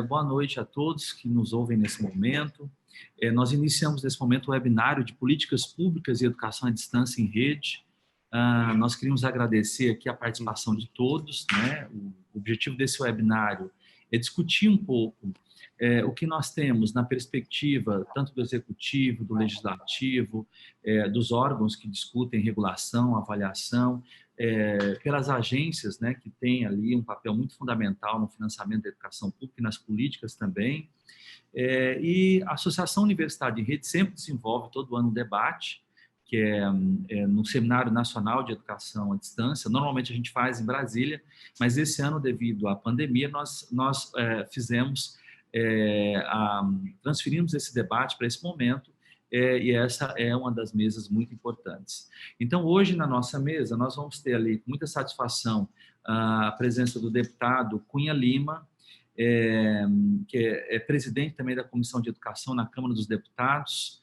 Boa noite a todos que nos ouvem nesse momento. Nós iniciamos nesse momento o webinário de Políticas Públicas e Educação à Distância em Rede. Nós queríamos agradecer aqui a participação de todos, né? O objetivo desse webinário é discutir um pouco o que nós temos na perspectiva tanto do Executivo, do Legislativo, dos órgãos que discutem regulação, avaliação, pelas agências, né, que têm ali um papel muito fundamental no financiamento da educação pública e nas políticas também. E a Associação Universidade em Rede sempre desenvolve todo ano um debate, que é no Seminário Nacional de Educação à Distância. Normalmente a gente faz em Brasília, mas esse ano, devido à pandemia, nós transferimos esse debate para esse momento, e essa é uma das mesas muito importantes. Então, hoje, na nossa mesa, nós vamos ter ali, com muita satisfação, a presença do deputado Cunha Lima, que é presidente também da Comissão de Educação na Câmara dos Deputados.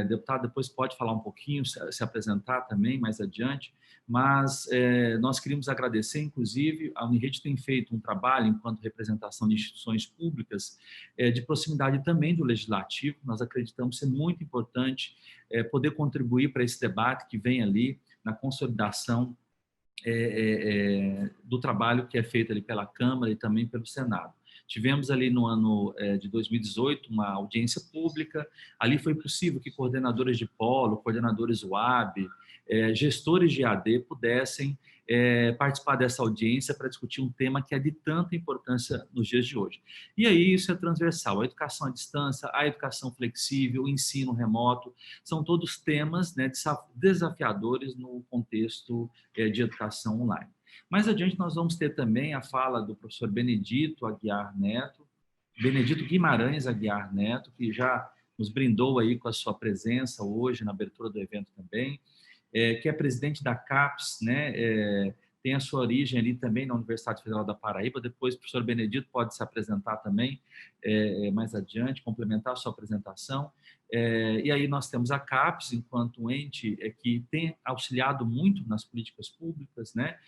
Deputado, depois pode falar um pouquinho, se apresentar também mais adiante, mas nós queríamos agradecer, inclusive, a Unirede tem feito um trabalho, enquanto representação de instituições públicas, de proximidade também do Legislativo. Nós acreditamos ser muito importante poder contribuir para esse debate que vem ali na consolidação do trabalho que é feito ali pela Câmara e também pelo Senado. Tivemos ali no ano de 2018 uma audiência pública. Ali foi possível que coordenadores de polo, coordenadores UAB, gestores de AD pudessem participar dessa audiência para discutir um tema que é de tanta importância nos dias de hoje. E aí isso é transversal, a educação à distância, a educação flexível, o ensino remoto, são todos temas, né, desafiadores no contexto de educação online. Mais adiante nós vamos ter também a fala do professor Benedito Guimarães Aguiar Neto, que já nos brindou aí com a sua presença hoje na abertura do evento também, que é presidente da CAPES, né? Tem a sua origem ali também na Universidade Federal da Paraíba. Depois o professor Benedito pode se apresentar também mais adiante, complementar a sua apresentação. E aí nós temos a CAPES, enquanto um ente que tem auxiliado muito nas políticas públicas, né?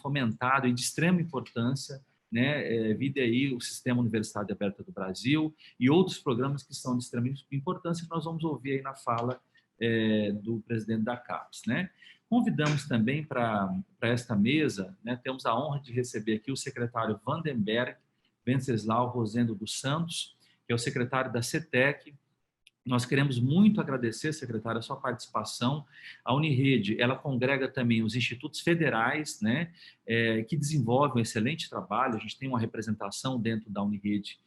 Fomentado e de extrema importância, né? Vide aí o Sistema Universidade Aberta do Brasil e outros programas que são de extrema importância, que nós vamos ouvir aí na fala do presidente da CAPES, né? Convidamos também para esta mesa, né, temos a honra de receber aqui o secretário Vandenberg Venceslau Rosendo dos Santos, que é o secretário da CETEC. Nós queremos muito agradecer, secretário, a sua participação. A Unirede, ela congrega também os institutos federais, né, que desenvolvem um excelente trabalho. A gente tem uma representação dentro da Unirede,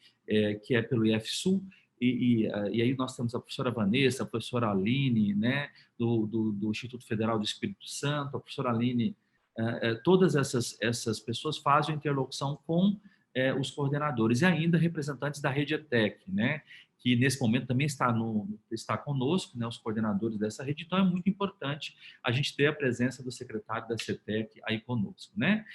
que é pelo IFSU, e aí nós temos a professora Vanessa, a professora Aline, né, do Instituto Federal do Espírito Santo, a professora Aline. Todas essas pessoas fazem interlocução com os coordenadores e ainda representantes da Rede ETEC, né, que nesse momento também está conosco, né, os coordenadores dessa rede. Então é muito importante a gente ter a presença do secretário da CETEC aí conosco, né?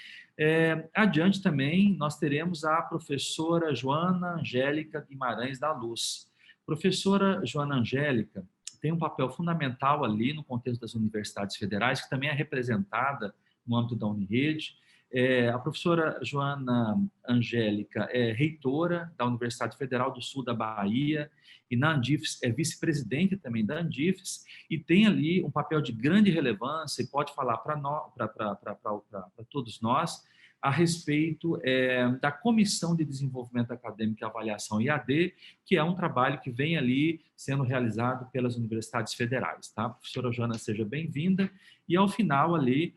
Adiante também nós teremos a professora Joana Angélica Guimarães da Luz. Professora Joana Angélica tem um papel fundamental ali no contexto das universidades federais, que também é representada no âmbito da Unirede. A professora Joana Angélica é reitora da Universidade Federal do Sul da Bahia e na Andifes é vice-presidente também da Andifes e tem ali um papel de grande relevância e pode falar para todos nós a respeito da Comissão de Desenvolvimento Acadêmico e Avaliação IAD, que é um trabalho que vem ali sendo realizado pelas universidades federais. Tá? Professora Joana, seja bem-vinda. E ao final ali,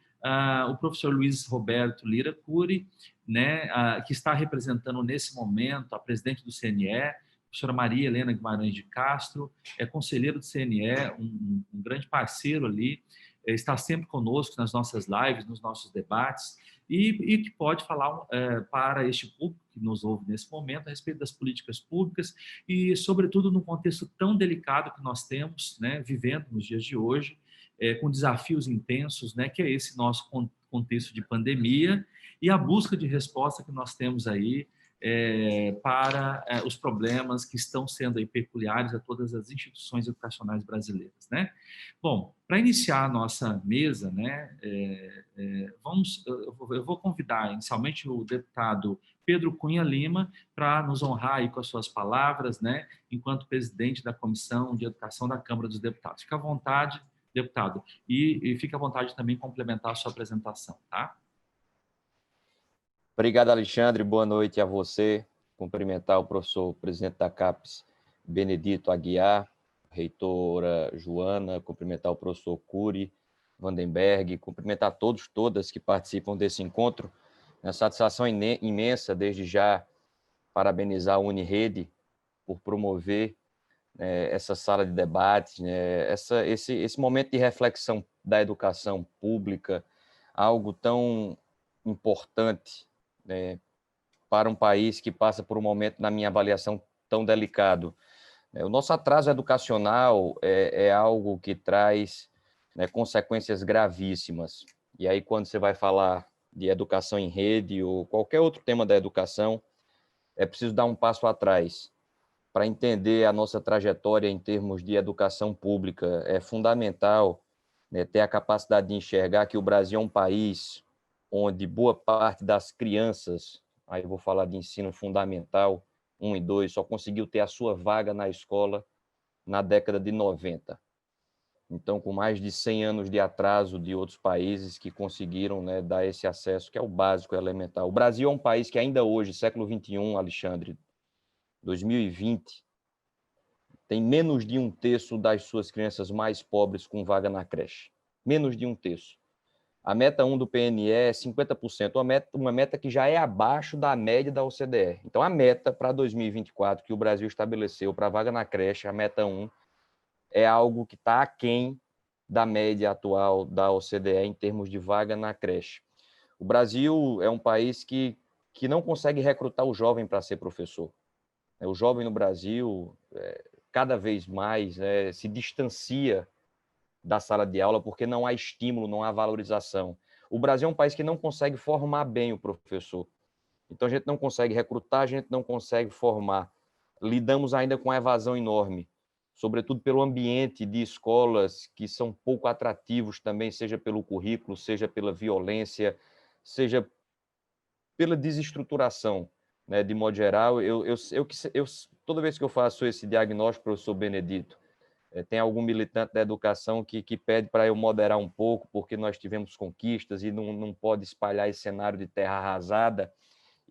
o professor Luiz Roberto Lira Cury, né, que está representando nesse momento a presidente do CNE, a professora Maria Helena Guimarães de Castro, é conselheiro do CNE, um grande parceiro ali, está sempre conosco nas nossas lives, nos nossos debates, e que pode falar para este público que nos ouve nesse momento a respeito das políticas públicas e, sobretudo, num contexto tão delicado que nós temos, né, vivendo nos dias de hoje, com desafios intensos, né, que é esse nosso contexto de pandemia e a busca de resposta que nós temos aí para os problemas que estão sendo aí peculiares a todas as instituições educacionais brasileiras, né? Bom, para iniciar a nossa mesa, né, eu vou convidar inicialmente o deputado Pedro Cunha Lima, para nos honrar aí com as suas palavras, né, enquanto presidente da Comissão de Educação da Câmara dos Deputados. Fica à vontade, deputado, e fica à vontade também complementar a sua apresentação, tá? Obrigado, Alexandre. Boa noite a você. Cumprimentar o professor presidente da CAPES, Benedito Aguiar, reitora Joana, cumprimentar o professor Cury Vandenberg, cumprimentar todos, todas que participam desse encontro. É uma satisfação imensa, desde já, parabenizar a Unirede por promover essa sala de debates, esse momento de reflexão da educação pública, algo tão importante, né, para um país que passa por um momento, na minha avaliação, tão delicado. O nosso atraso educacional é algo que traz, né, consequências gravíssimas. E aí, quando você vai falar de educação em rede ou qualquer outro tema da educação, é preciso dar um passo atrás para entender a nossa trajetória em termos de educação pública. É fundamental, né, ter a capacidade de enxergar que o Brasil é um país onde boa parte das crianças, aí eu vou falar de ensino fundamental, 1 e 2, só conseguiu ter a sua vaga na escola na década de 90. Então, com mais de 100 anos de atraso de outros países que conseguiram, né, dar esse acesso, que é o básico, elementar. O Brasil é um país que ainda hoje, século XXI, Alexandre, 2020, tem menos de 1/3 das suas crianças mais pobres com vaga na creche. Menos de 1/3. A meta 1 do PNE é 50%, uma meta que já é abaixo da média da OCDE. Então, a meta para 2024 que o Brasil estabeleceu para a vaga na creche, a meta 1, é algo que está aquém da média atual da OCDE em termos de vaga na creche. O Brasil é um país que não consegue recrutar o jovem para ser professor. O jovem no Brasil, cada vez mais, se distancia da sala de aula porque não há estímulo, não há valorização. O Brasil é um país que não consegue formar bem o professor. Então, a gente não consegue recrutar, a gente não consegue formar. Lidamos ainda com a evasão enorme, sobretudo pelo ambiente de escolas que são pouco atrativos também, seja pelo currículo, seja pela violência, seja pela desestruturação, né, de modo geral. Toda vez que eu faço esse diagnóstico, professor Benedito, tem algum militante da educação que pede para eu moderar um pouco, porque nós tivemos conquistas e não pode espalhar esse cenário de terra arrasada.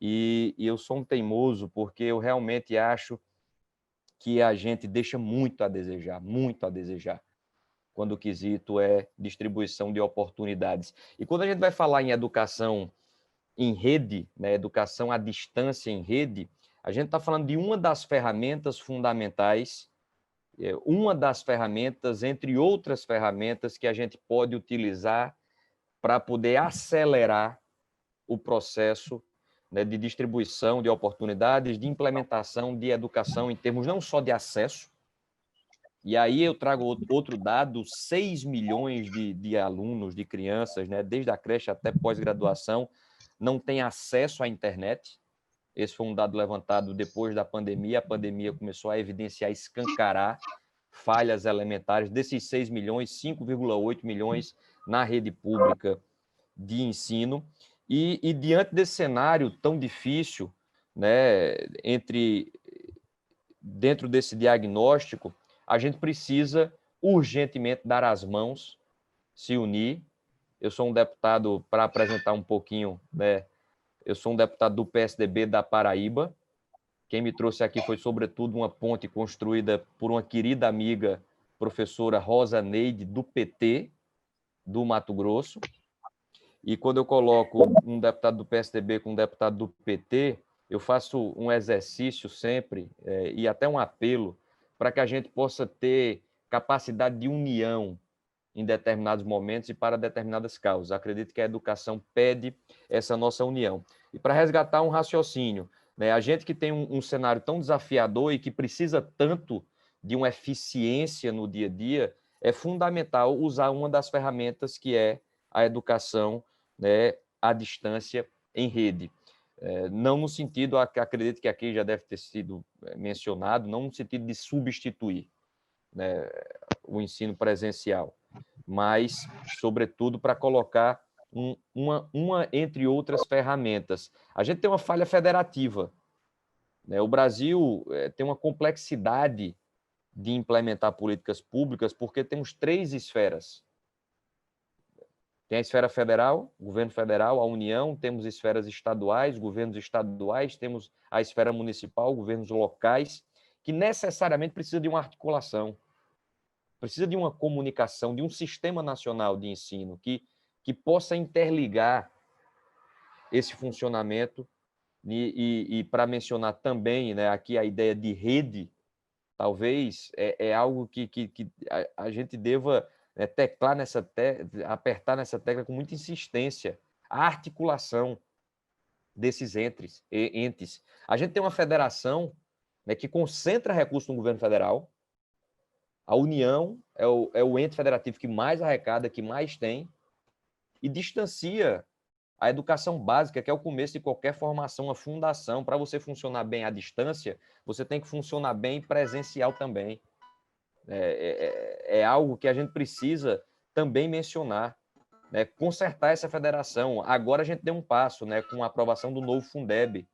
E eu sou um teimoso, porque eu realmente acho que a gente deixa muito a desejar, quando o quesito é distribuição de oportunidades. E quando a gente vai falar em educação em rede, né, educação à distância em rede, a gente está falando de uma das ferramentas fundamentais, uma das ferramentas, entre outras ferramentas, que a gente pode utilizar para poder acelerar o processo, né, de distribuição de oportunidades, de implementação de educação em termos não só de acesso. E aí eu trago outro dado: 6 milhões de alunos, de crianças, né, desde a creche até pós-graduação, não têm acesso à internet. Esse foi um dado levantado depois da pandemia. A pandemia começou a evidenciar, escancarar falhas elementares. Desses 6 milhões, 5,8 milhões na rede pública de ensino. E diante desse cenário tão difícil, né, dentro desse diagnóstico, a gente precisa urgentemente dar as mãos, se unir. Eu sou um deputado, para apresentar um pouquinho, né, eu sou um deputado do PSDB da Paraíba. Quem me trouxe aqui foi, sobretudo, uma ponte construída por uma querida amiga, professora Rosa Neide, do PT, do Mato Grosso. E quando eu coloco um deputado do PSDB com um deputado do PT, eu faço um exercício sempre, e até um apelo, para que a gente possa ter capacidade de união em determinados momentos e para determinadas causas. Acredito que a educação pede essa nossa união. E para resgatar um raciocínio, né, a gente que tem um cenário tão desafiador e que precisa tanto de uma eficiência no dia a dia, é fundamental usar uma das ferramentas que é a educação, né, à distância em rede. Não no sentido, acredito que aqui já deve ter sido mencionado, não no sentido de substituir, né, o ensino presencial, mas, sobretudo, para colocar uma entre outras ferramentas. A gente tem uma falha federativa, né? O Brasil tem uma complexidade de implementar políticas públicas porque temos 3 esferas. Tem a esfera federal, governo federal, a União, temos esferas estaduais, governos estaduais, temos a esfera municipal, governos locais, que necessariamente precisa de uma articulação, precisa de uma comunicação, de um sistema nacional de ensino que possa interligar esse funcionamento. E para mencionar também, né, aqui a ideia de rede, talvez é algo que a gente deva teclar apertar nessa tecla com muita insistência, a articulação desses entes. A gente tem uma federação, né, que concentra recursos no governo federal, a União é o ente federativo que mais arrecada, que mais tem, e distancia a educação básica, que é o começo de qualquer formação, a fundação. Para você funcionar bem à distância, você tem que funcionar bem presencial também. É algo que a gente precisa também mencionar, né? Consertar essa federação. Agora a gente deu um passo, né, com a aprovação do novo Fundeb,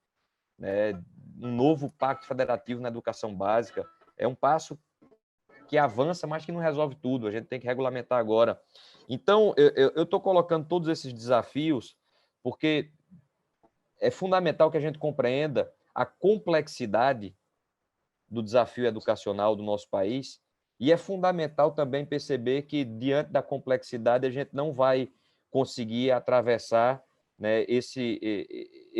né, um novo pacto federativo na educação básica. É um passo que avança, mas que não resolve tudo. A gente tem que regulamentar agora. Então, eu estou colocando todos esses desafios porque é fundamental que a gente compreenda a complexidade do desafio educacional do nosso país e é fundamental também perceber que, diante da complexidade, a gente não vai conseguir atravessar, né, esse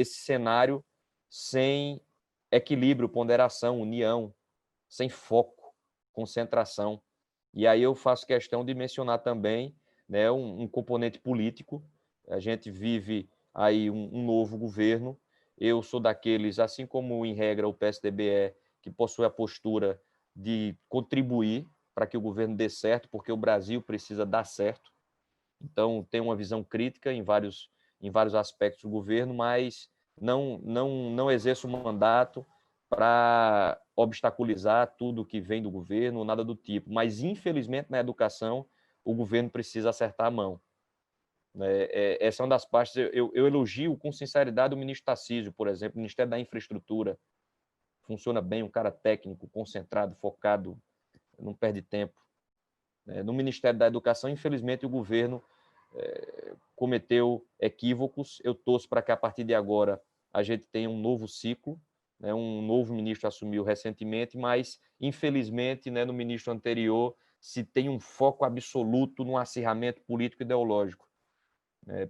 cenário sem equilíbrio, ponderação, união, sem foco, concentração. E aí eu faço questão de mencionar também, né, um componente político. A gente vive aí um novo governo. Eu sou daqueles, assim como em regra o PSDB que possui a postura de contribuir para que o governo dê certo, porque o Brasil precisa dar certo. Então, tem uma visão crítica em vários aspectos do governo, mas não exerço um mandato para obstaculizar tudo que vem do governo, nada do tipo. Mas, infelizmente, na educação, o governo precisa acertar a mão. Essa é uma das partes. Eu elogio com sinceridade o ministro Tarcísio, por exemplo, o Ministério da Infraestrutura. Funciona bem, um cara técnico, concentrado, focado, não perde tempo. No Ministério da Educação, infelizmente, o governo cometeu equívocos. Eu torço para que, a partir de agora, a gente tenha um novo ciclo. Um novo ministro assumiu recentemente, mas, infelizmente, no ministro anterior, se tem um foco absoluto no acirramento político-ideológico.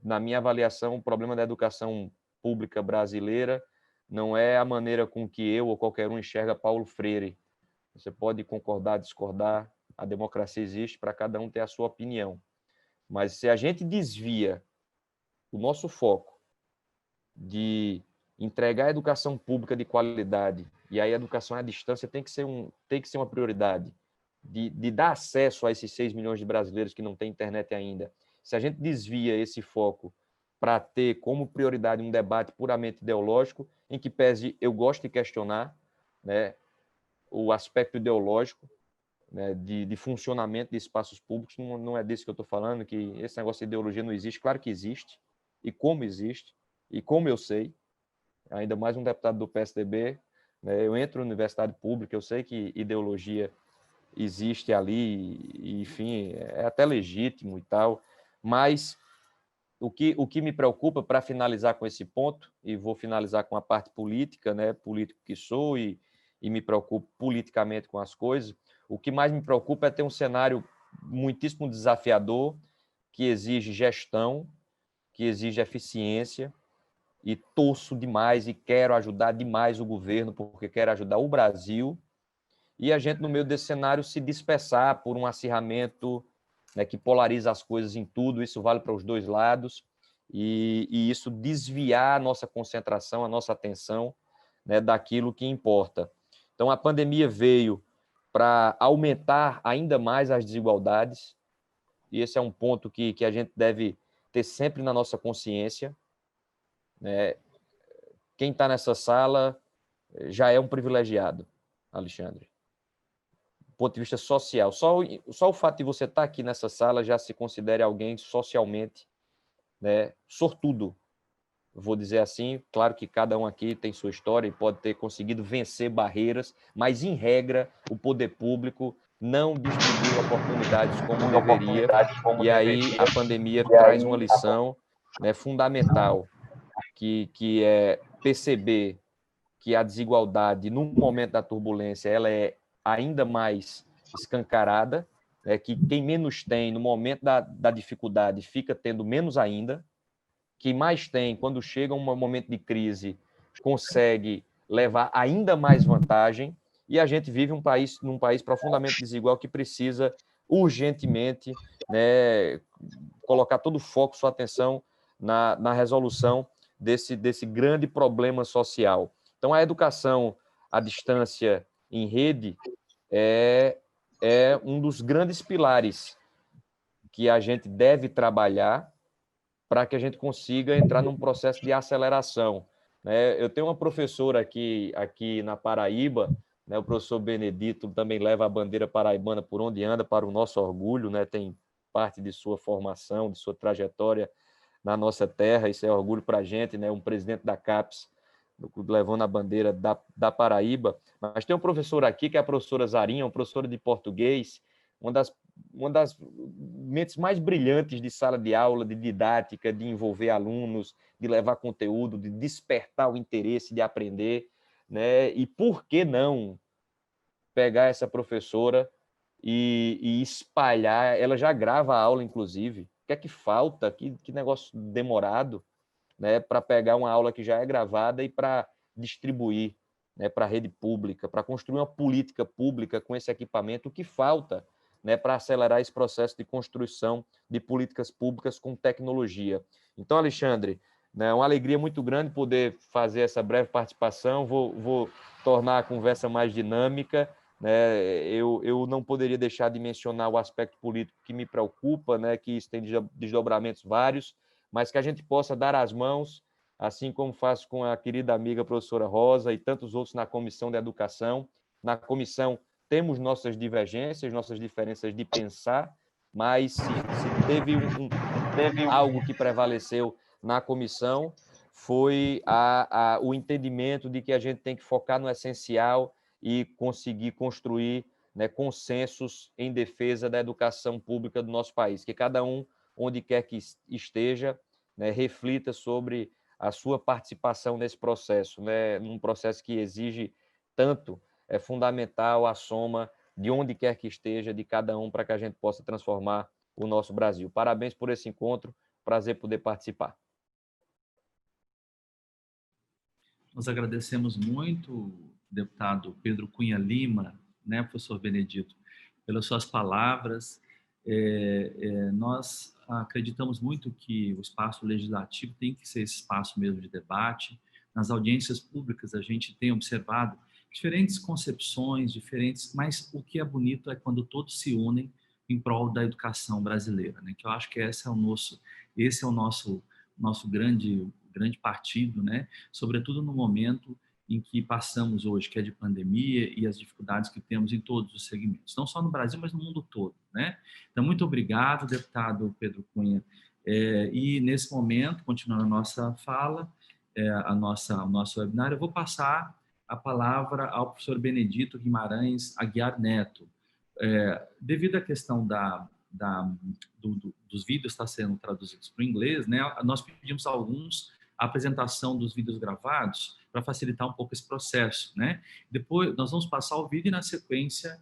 Na minha avaliação, o problema da educação pública brasileira não é a maneira com que eu ou qualquer um enxerga Paulo Freire. Você pode concordar, discordar, a democracia existe para cada um ter a sua opinião. Mas se a gente desvia o nosso foco de entregar a educação pública de qualidade, e aí a educação à distância tem que ser uma prioridade, de dar acesso a esses 6 milhões de brasileiros que não têm internet ainda. Se a gente desvia esse foco para ter como prioridade um debate puramente ideológico, em que pese eu gosto de questionar, né, o aspecto ideológico, né, de funcionamento de espaços públicos, não é disso que eu estou falando, que esse negócio de ideologia não existe. Claro que existe, e como eu sei, ainda mais um deputado do PSDB, né, eu entro na universidade pública, eu sei que ideologia existe ali, e, enfim, é até legítimo e tal, mas o que me preocupa, para finalizar com esse ponto, e vou finalizar com a parte política, né, político que sou e me preocupo politicamente com as coisas, o que mais me preocupa é ter um cenário muitíssimo desafiador, que exige gestão, que exige eficiência, e torço demais e quero ajudar demais o governo, porque quero ajudar o Brasil, e a gente, no meio desse cenário, se dispersar por um acirramento, né, que polariza as coisas em tudo. Isso vale para os dois lados, e isso desviar a nossa concentração, a nossa atenção, né, daquilo que importa. Então, a pandemia veio para aumentar ainda mais as desigualdades, e esse é um ponto que a gente deve ter sempre na nossa consciência, né? Quem está nessa sala já é um privilegiado, Alexandre. Do ponto de vista social. Só o fato de você estar aqui nessa sala já se considere alguém socialmente, né, sortudo, vou dizer assim. Claro que cada um aqui tem sua história e pode ter conseguido vencer barreiras, mas, em regra, o poder público não distribuiu oportunidades como deveria, e aí a pandemia traz uma lição, né, fundamental, que é perceber que a desigualdade, no momento da turbulência, ela é ainda mais escancarada, né, que quem menos tem, no momento da dificuldade, fica tendo menos ainda. Quem mais tem, quando chega um momento de crise, consegue levar ainda mais vantagem, e a gente vive num país profundamente desigual que precisa urgentemente, né, colocar todo o foco, sua atenção na resolução desse grande problema social. Então, a educação à distância em rede é um dos grandes pilares que a gente deve trabalhar para que a gente consiga entrar num processo de aceleração, né? Eu tenho uma professora aqui na Paraíba, né? O professor Benedito também leva a bandeira paraibana por onde anda, para o nosso orgulho, né? Tem parte de sua formação, de sua trajetória na nossa terra, isso é orgulho para a gente, né? Um presidente da CAPES levando a bandeira da Paraíba. Mas tem um professor aqui, que é a professora Zarinha, uma professora de português, uma das mentes mais brilhantes de sala de aula, de didática, de envolver alunos, de levar conteúdo, de despertar o interesse de aprender, né? E por que não pegar essa professora e espalhar? Ela já grava a aula, inclusive. O que é que falta? Que negócio demorado, né? Para pegar uma aula que já é gravada e para distribuir, né, para a rede pública, para construir uma política pública com esse equipamento. O que falta, né, para acelerar esse processo de construção de políticas públicas com tecnologia? Então, Alexandre, né, é uma alegria muito grande poder fazer essa breve participação. Vou tornar a conversa mais dinâmica, né? Eu não poderia deixar de mencionar o aspecto político que me preocupa, né, que isso tem desdobramentos vários, mas que a gente possa dar as mãos, assim como faço com a querida amiga professora Rosa e tantos outros na Comissão de Educação. Na comissão temos nossas divergências, nossas diferenças de pensar, mas se teve algo que prevaleceu na comissão, foi o entendimento de que a gente tem que focar no essencial e conseguir construir, né, consensos em defesa da educação pública do nosso país, que cada um, onde quer que esteja, né, reflita sobre a sua participação nesse processo, né, num processo que exige tanto, é fundamental a soma de onde quer que esteja, de cada um, para que a gente possa transformar o nosso Brasil. Parabéns por esse encontro, prazer poder participar. Nós agradecemos muito, deputado Pedro Cunha Lima, né, professor Benedito, pelas suas palavras. Nós acreditamos muito que o espaço legislativo tem que ser esse espaço mesmo de debate. Nas audiências públicas, a gente tem observado diferentes concepções, mas o que é bonito é quando todos se unem em prol da educação brasileira, né? Que eu acho que esse é o nosso grande partido, né? Sobretudo no momento em que passamos hoje, que é de pandemia e as dificuldades que temos em todos os segmentos, não só no Brasil, mas no mundo todo, né? Então, muito obrigado, deputado Pedro Cunha. E nesse momento, continuando a nossa fala, o nosso webinar, eu vou passar a palavra ao professor Benedito Guimarães Aguiar Neto. Devido à questão dos vídeos estar sendo traduzidos para o inglês, né, nós pedimos a alguns a apresentação dos vídeos gravados para facilitar um pouco esse processo, né? Depois nós vamos passar o vídeo e na sequência,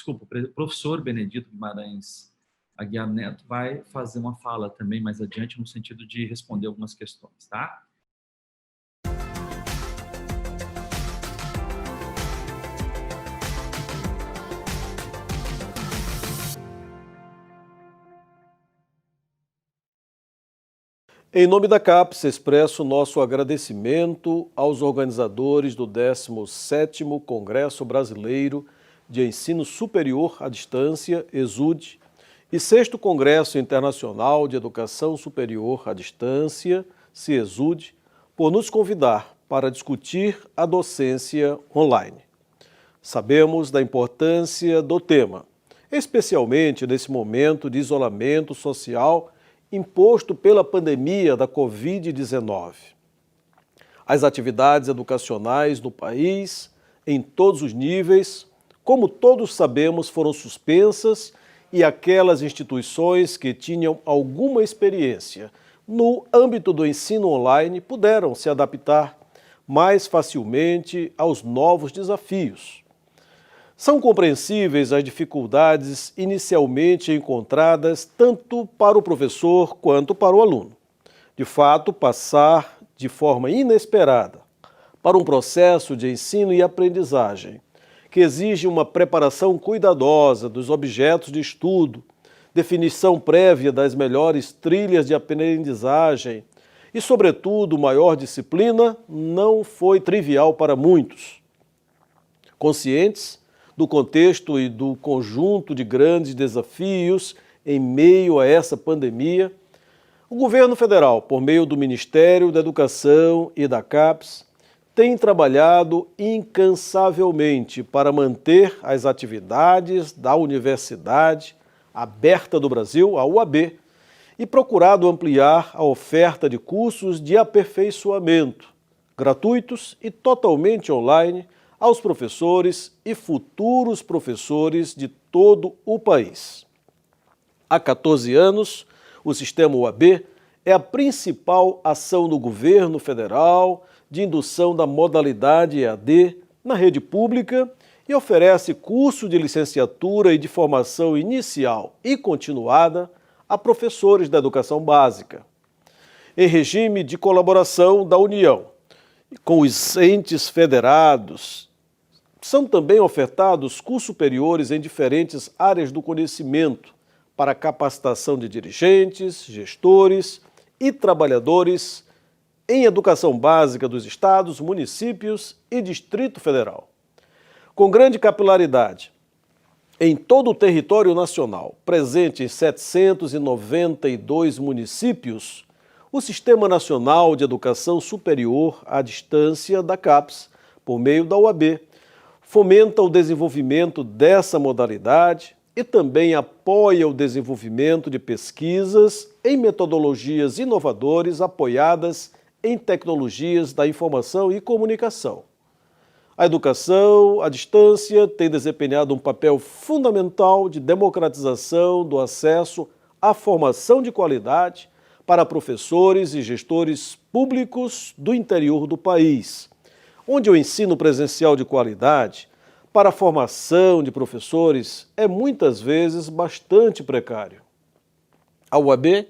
o professor Benedito Guimarães Aguiar Neto vai fazer uma fala também mais adiante no sentido de responder algumas questões, tá? Em nome da CAPES, expresso nosso agradecimento aos organizadores do 17º Congresso Brasileiro de Ensino Superior à Distância, ESUD, e 6º Congresso Internacional de Educação Superior à Distância, CIESUD, por nos convidar para discutir a docência online. Sabemos da importância do tema, especialmente nesse momento de isolamento social imposto pela pandemia da Covid-19. As atividades educacionais no país, em todos os níveis, como todos sabemos, foram suspensas e aquelas instituições que tinham alguma experiência no âmbito do ensino online puderam se adaptar mais facilmente aos novos desafios. São compreensíveis as dificuldades inicialmente encontradas tanto para o professor quanto para o aluno. De fato, passar de forma inesperada para um processo de ensino e aprendizagem que exige uma preparação cuidadosa dos objetos de estudo, definição prévia das melhores trilhas de aprendizagem e, sobretudo, maior disciplina, não foi trivial para muitos. Conscientes do contexto e do conjunto de grandes desafios em meio a essa pandemia, o governo federal, por meio do Ministério da Educação e da CAPES, tem trabalhado incansavelmente para manter as atividades da Universidade Aberta do Brasil, a UAB, e procurado ampliar a oferta de cursos de aperfeiçoamento, gratuitos e totalmente online, aos professores e futuros professores de todo o país. Há 14 anos, o Sistema UAB é a principal ação do governo federal de indução da modalidade EAD na rede pública e oferece curso de licenciatura e de formação inicial e continuada a professores da educação básica, em regime de colaboração da União, com os entes federados. São também ofertados cursos superiores em diferentes áreas do conhecimento para capacitação de dirigentes, gestores e trabalhadores em educação básica dos estados, municípios e Distrito Federal. Com grande capilaridade em todo o território nacional, presente em 792 municípios, o Sistema Nacional de Educação Superior à Distância da CAPES, por meio da UAB, fomenta o desenvolvimento dessa modalidade e também apoia o desenvolvimento de pesquisas em metodologias inovadoras apoiadas em tecnologias da informação e comunicação. A educação à distância tem desempenhado um papel fundamental de democratização do acesso à formação de qualidade para professores e gestores públicos do interior do país, onde o ensino presencial de qualidade para a formação de professores é muitas vezes bastante precário. A UAB,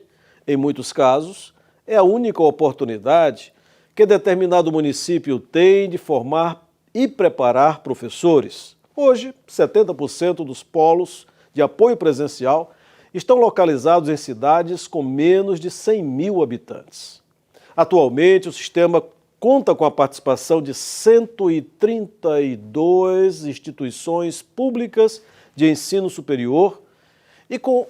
em muitos casos, é a única oportunidade que determinado município tem de formar e preparar professores. Hoje, 70% dos polos de apoio presencial estão localizados em cidades com menos de 100 mil habitantes. Atualmente, o sistema conta com a participação de 132 instituições públicas de ensino superior e com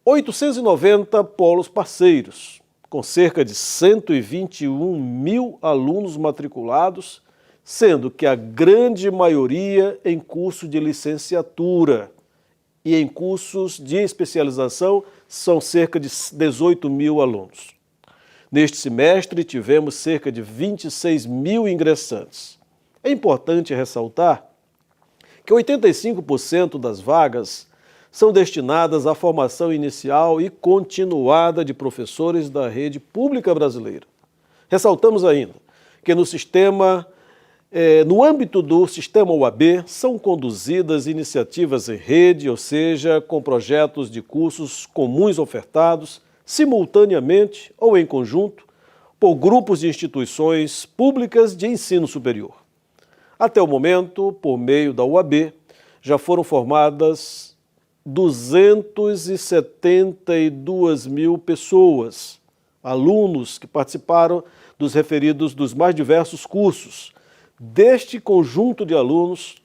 890 polos parceiros, com cerca de 121 mil alunos matriculados, sendo que a grande maioria em curso de licenciatura e em cursos de especialização são cerca de 18 mil alunos. Neste semestre, tivemos cerca de 26 mil ingressantes. É importante ressaltar que 85% das vagas são destinadas à formação inicial e continuada de professores da rede pública brasileira. Ressaltamos ainda que no âmbito do Sistema UAB, são conduzidas iniciativas em rede, ou seja, com projetos de cursos comuns ofertados simultaneamente ou em conjunto por grupos de instituições públicas de ensino superior. Até o momento, por meio da UAB, já foram formadas 272 mil pessoas, alunos que participaram dos referidos dos mais diversos cursos. Deste conjunto de alunos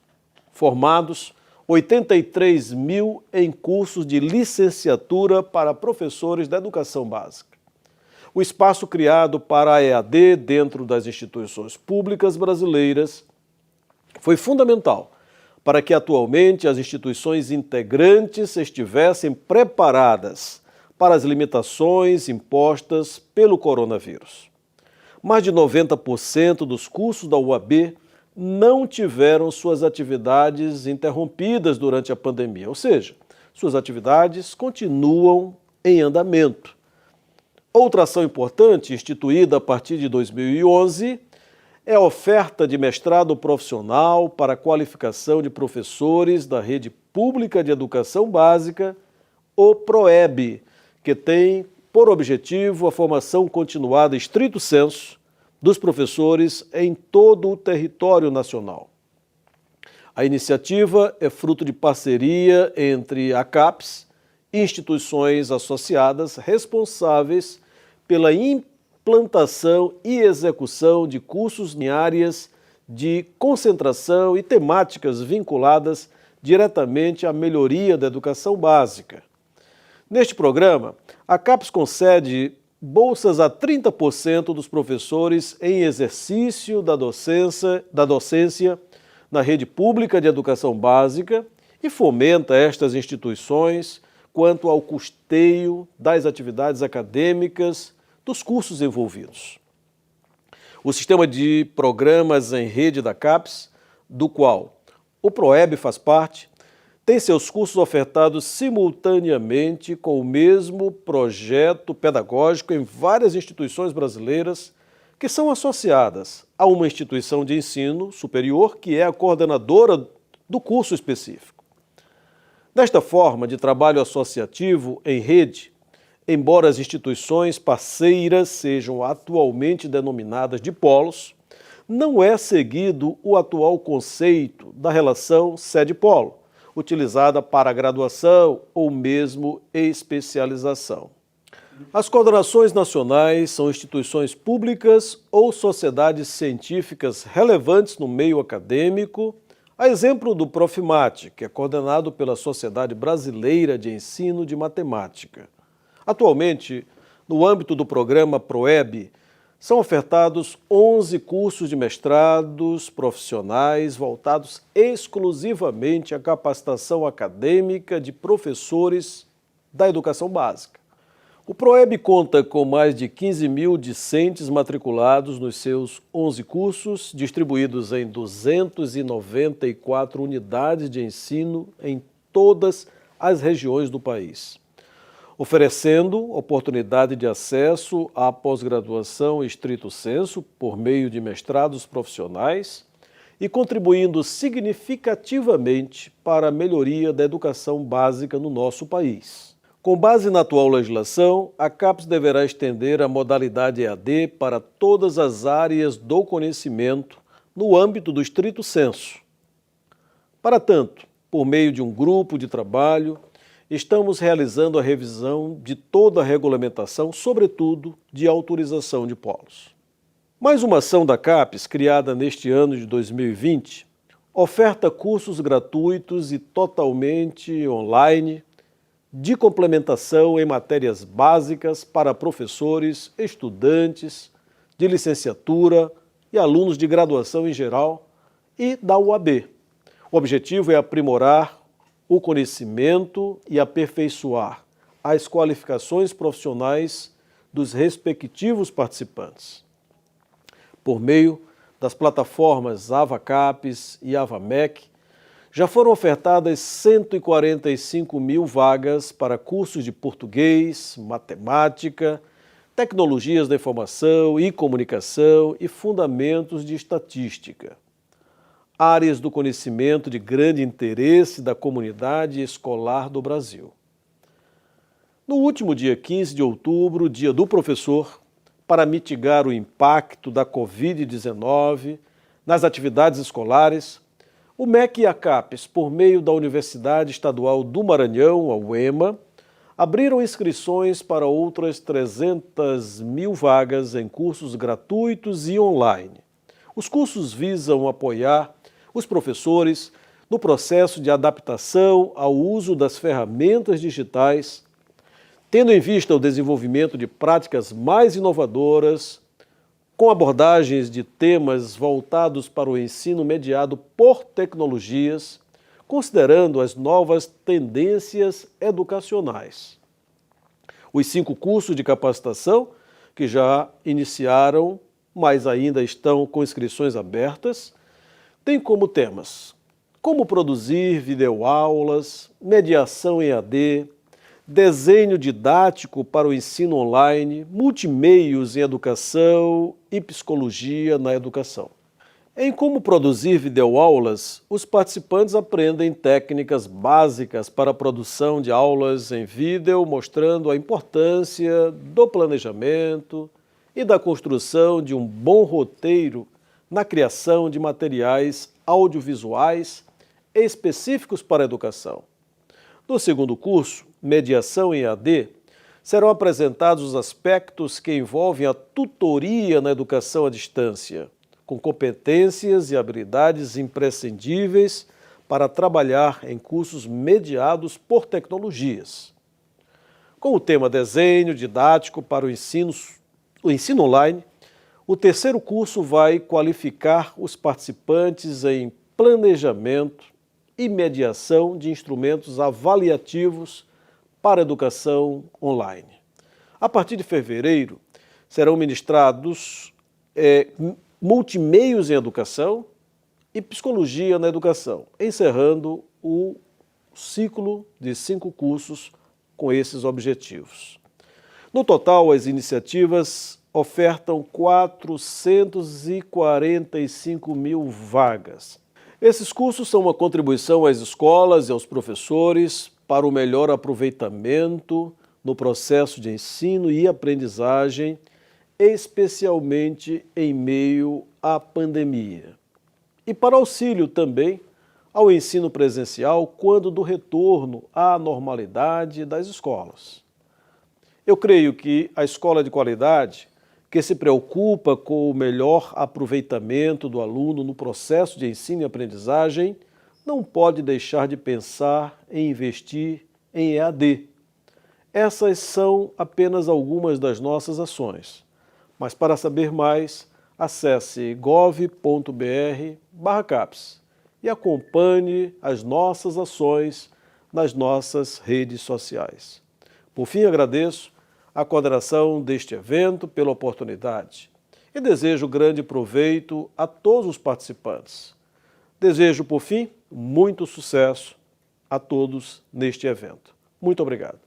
formados, 83 mil em cursos de licenciatura para professores da educação básica. O espaço criado para a EAD dentro das instituições públicas brasileiras foi fundamental para que atualmente as instituições integrantes estivessem preparadas para as limitações impostas pelo coronavírus. Mais de 90% dos cursos da UAB não tiveram suas atividades interrompidas durante a pandemia, ou seja, suas atividades continuam em andamento. Outra ação importante, instituída a partir de 2011, é a oferta de mestrado profissional para a qualificação de professores da Rede Pública de Educação Básica, o PROEB, que tem por objetivo a formação continuada estrito sensu dos professores em todo o território nacional. A iniciativa é fruto de parceria entre a CAPES e instituições associadas responsáveis pela implantação e execução de cursos em áreas de concentração e temáticas vinculadas diretamente à melhoria da educação básica. Neste programa, a CAPES concede bolsas a 30% dos professores em exercício da docência na rede pública de educação básica e fomenta estas instituições quanto ao custeio das atividades acadêmicas dos cursos envolvidos. O sistema de programas em rede da CAPES, do qual o PROEB faz parte, tem seus cursos ofertados simultaneamente com o mesmo projeto pedagógico em várias instituições brasileiras que são associadas a uma instituição de ensino superior que é a coordenadora do curso específico. Desta forma de trabalho associativo em rede, embora as instituições parceiras sejam atualmente denominadas de polos, não é seguido o atual conceito da relação sede-polo, utilizada para graduação ou mesmo especialização. As coordenações nacionais são instituições públicas ou sociedades científicas relevantes no meio acadêmico, a exemplo do Profimate, que é coordenado pela Sociedade Brasileira de Ensino de Matemática. Atualmente, no âmbito do programa PROEB, são ofertados 11 cursos de mestrados profissionais voltados exclusivamente à capacitação acadêmica de professores da educação básica. O PROEB conta com mais de 15 mil discentes matriculados nos seus 11 cursos, distribuídos em 294 unidades de ensino em todas as regiões do país, oferecendo oportunidade de acesso à pós-graduação estrito sensu por meio de mestrados profissionais e contribuindo significativamente para a melhoria da educação básica no nosso país. Com base na atual legislação, a CAPES deverá estender a modalidade EAD para todas as áreas do conhecimento no âmbito do estrito sensu. Para tanto, por meio de um grupo de trabalho, estamos realizando a revisão de toda a regulamentação, sobretudo de autorização de polos. Mais uma ação da CAPES, criada neste ano de 2020, oferta cursos gratuitos e totalmente online de complementação em matérias básicas para professores, estudantes de licenciatura e alunos de graduação em geral e da UAB. O objetivo é aprimorar o conhecimento e aperfeiçoar as qualificações profissionais dos respectivos participantes. Por meio das plataformas AvaCapes e AvaMec, já foram ofertadas 145 mil vagas para cursos de português, matemática, tecnologias da informação e comunicação e fundamentos de estatística. Áreas do conhecimento de grande interesse da comunidade escolar do Brasil. No último dia 15 de outubro, Dia do Professor, para mitigar o impacto da Covid-19 nas atividades escolares, o MEC e a CAPES, por meio da Universidade Estadual do Maranhão, a UEMA, abriram inscrições para outras 300 mil vagas em cursos gratuitos e online. Os cursos visam apoiar os professores no processo de adaptação ao uso das ferramentas digitais, tendo em vista o desenvolvimento de práticas mais inovadoras, com abordagens de temas voltados para o ensino mediado por tecnologias, considerando as novas tendências educacionais. Os 5 cursos de capacitação que já iniciaram, mas ainda estão com inscrições abertas, têm como temas: como produzir videoaulas, mediação em AD, desenho didático para o ensino online, multimeios em educação e psicologia na educação. Em como produzir videoaulas, os participantes aprendem técnicas básicas para a produção de aulas em vídeo, mostrando a importância do planejamento e da construção de um bom roteiro na criação de materiais audiovisuais específicos para a educação. No segundo curso, Mediação em AD, serão apresentados os aspectos que envolvem a tutoria na educação à distância, com competências e habilidades imprescindíveis para trabalhar em cursos mediados por tecnologias. Com o tema Desenho didático para o ensino online, o terceiro curso vai qualificar os participantes em planejamento e mediação de instrumentos avaliativos para a educação online. A partir de fevereiro, serão ministrados multimeios em educação e psicologia na educação, encerrando o ciclo de 5 cursos com esses objetivos. No total, as iniciativas ofertam 445 mil vagas. Esses cursos são uma contribuição às escolas e aos professores para o melhor aproveitamento no processo de ensino e aprendizagem, especialmente em meio à pandemia. E para auxílio também ao ensino presencial quando do retorno à normalidade das escolas. Eu creio que a escola de qualidade, que se preocupa com o melhor aproveitamento do aluno no processo de ensino e aprendizagem, não pode deixar de pensar em investir em EAD. Essas são apenas algumas das nossas ações. Mas para saber mais, acesse gov.br/CAPES e acompanhe as nossas ações nas nossas redes sociais. Por fim, agradeço a coordenação deste evento pela oportunidade e desejo grande proveito a todos os participantes. Desejo, por fim, muito sucesso a todos neste evento. Muito obrigado.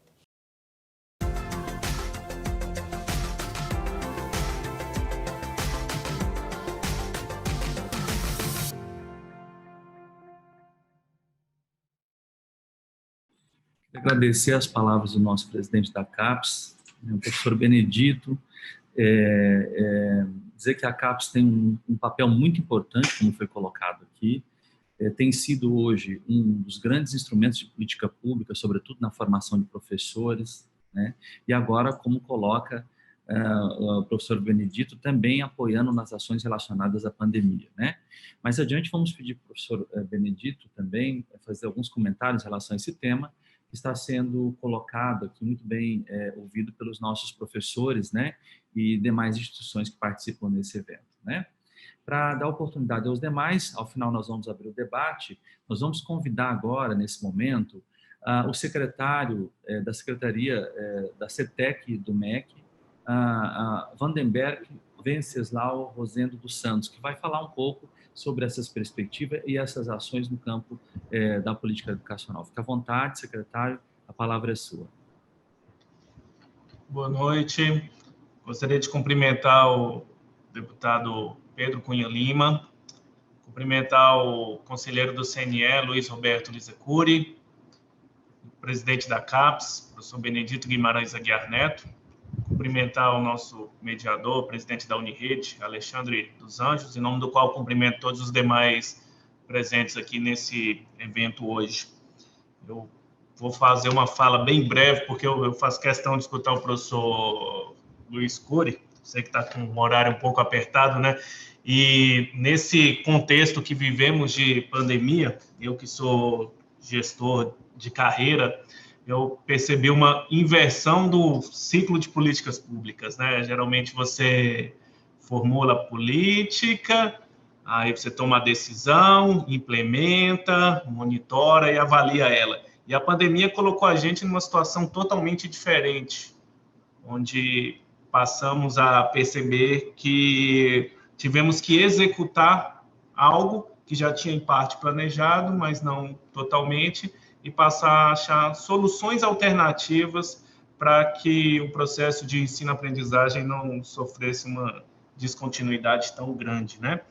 Agradecer as palavras do nosso presidente da CAPES, o professor Benedito, dizer que a CAPES tem um papel muito importante, como foi colocado aqui, tem sido hoje um dos grandes instrumentos de política pública, sobretudo na formação de professores, né? E agora, como coloca o professor Benedito, também apoiando nas ações relacionadas à pandemia, né? Mais adiante, vamos pedir para o professor Benedito também fazer alguns comentários em relação a esse tema, que está sendo colocado aqui, muito bem ouvido pelos nossos professores, né, e demais instituições que participam desse evento, né. Para dar oportunidade aos demais, ao final nós vamos abrir o debate, nós vamos convidar agora, nesse momento, o secretário da Secretaria da CETEC do MEC, Vandenberg Venceslau Rosendo dos Santos, que vai falar um pouco sobre essas perspectivas e essas ações no campo da política educacional. Fique à vontade, secretário, a palavra é sua. Boa noite. Gostaria de cumprimentar o deputado Pedro Cunha Lima, cumprimentar o conselheiro do CNE, Luiz Roberto Lizacuri, o presidente da CAPES, professor Benedito Guimarães Aguiar Neto, cumprimentar o nosso mediador, presidente da Unirede, Alexandre dos Anjos, em nome do qual cumprimento todos os demais presentes aqui nesse evento hoje. Eu vou fazer uma fala bem breve, porque eu faço questão de escutar o professor Luiz Cury, sei que está com um horário um pouco apertado, né? E nesse contexto que vivemos de pandemia, eu que sou gestor de carreira, eu percebi uma inversão do ciclo de políticas públicas, né? Geralmente você formula a política, aí você toma a decisão, implementa, monitora e avalia ela. E a pandemia colocou a gente numa situação totalmente diferente, onde passamos a perceber que tivemos que executar algo que já tinha em parte planejado, mas não totalmente, e passar a achar soluções alternativas para que o processo de ensino-aprendizagem não sofresse uma descontinuidade tão grande, né?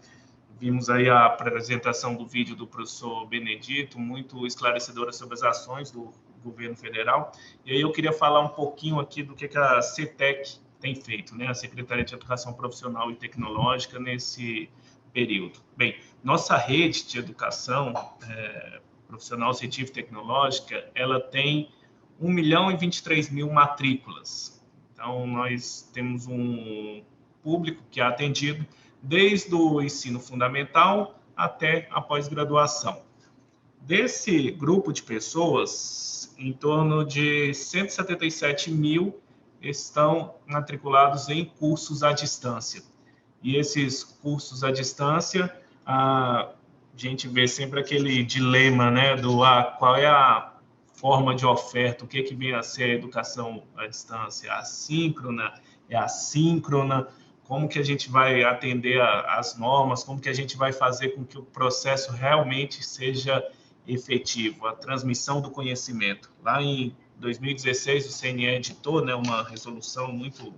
Vimos aí a apresentação do vídeo do professor Benedito, muito esclarecedora sobre as ações do governo federal. E aí eu queria falar um pouquinho aqui do que a CETEC tem feito, né? A Secretaria de Educação Profissional e Tecnológica, nesse período. Bem, nossa rede de educação profissional, científica e tecnológica, ela tem 1.023.000 matrículas. Então, nós temos um público que é atendido desde o ensino fundamental até a pós-graduação. Desse grupo de pessoas, em torno de 177 mil estão matriculados em cursos à distância. E esses cursos à distância, a gente vê sempre aquele dilema, né, do qual é a forma de oferta, o que vem a ser a educação à distância, assíncrona, é assíncrona, como que a gente vai atender às normas, como que a gente vai fazer com que o processo realmente seja efetivo, a transmissão do conhecimento. Lá em 2016, o CNE editou, né, uma resolução muito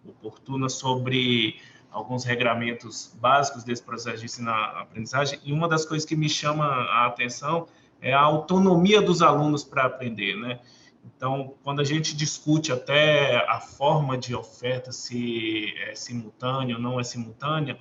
oportuna sobre alguns regramentos básicos desse processo de ensino-aprendizagem, e uma das coisas que me chama a atenção é a autonomia dos alunos para aprender, né? Então, quando a gente discute até a forma de oferta, se é simultânea ou não é simultânea,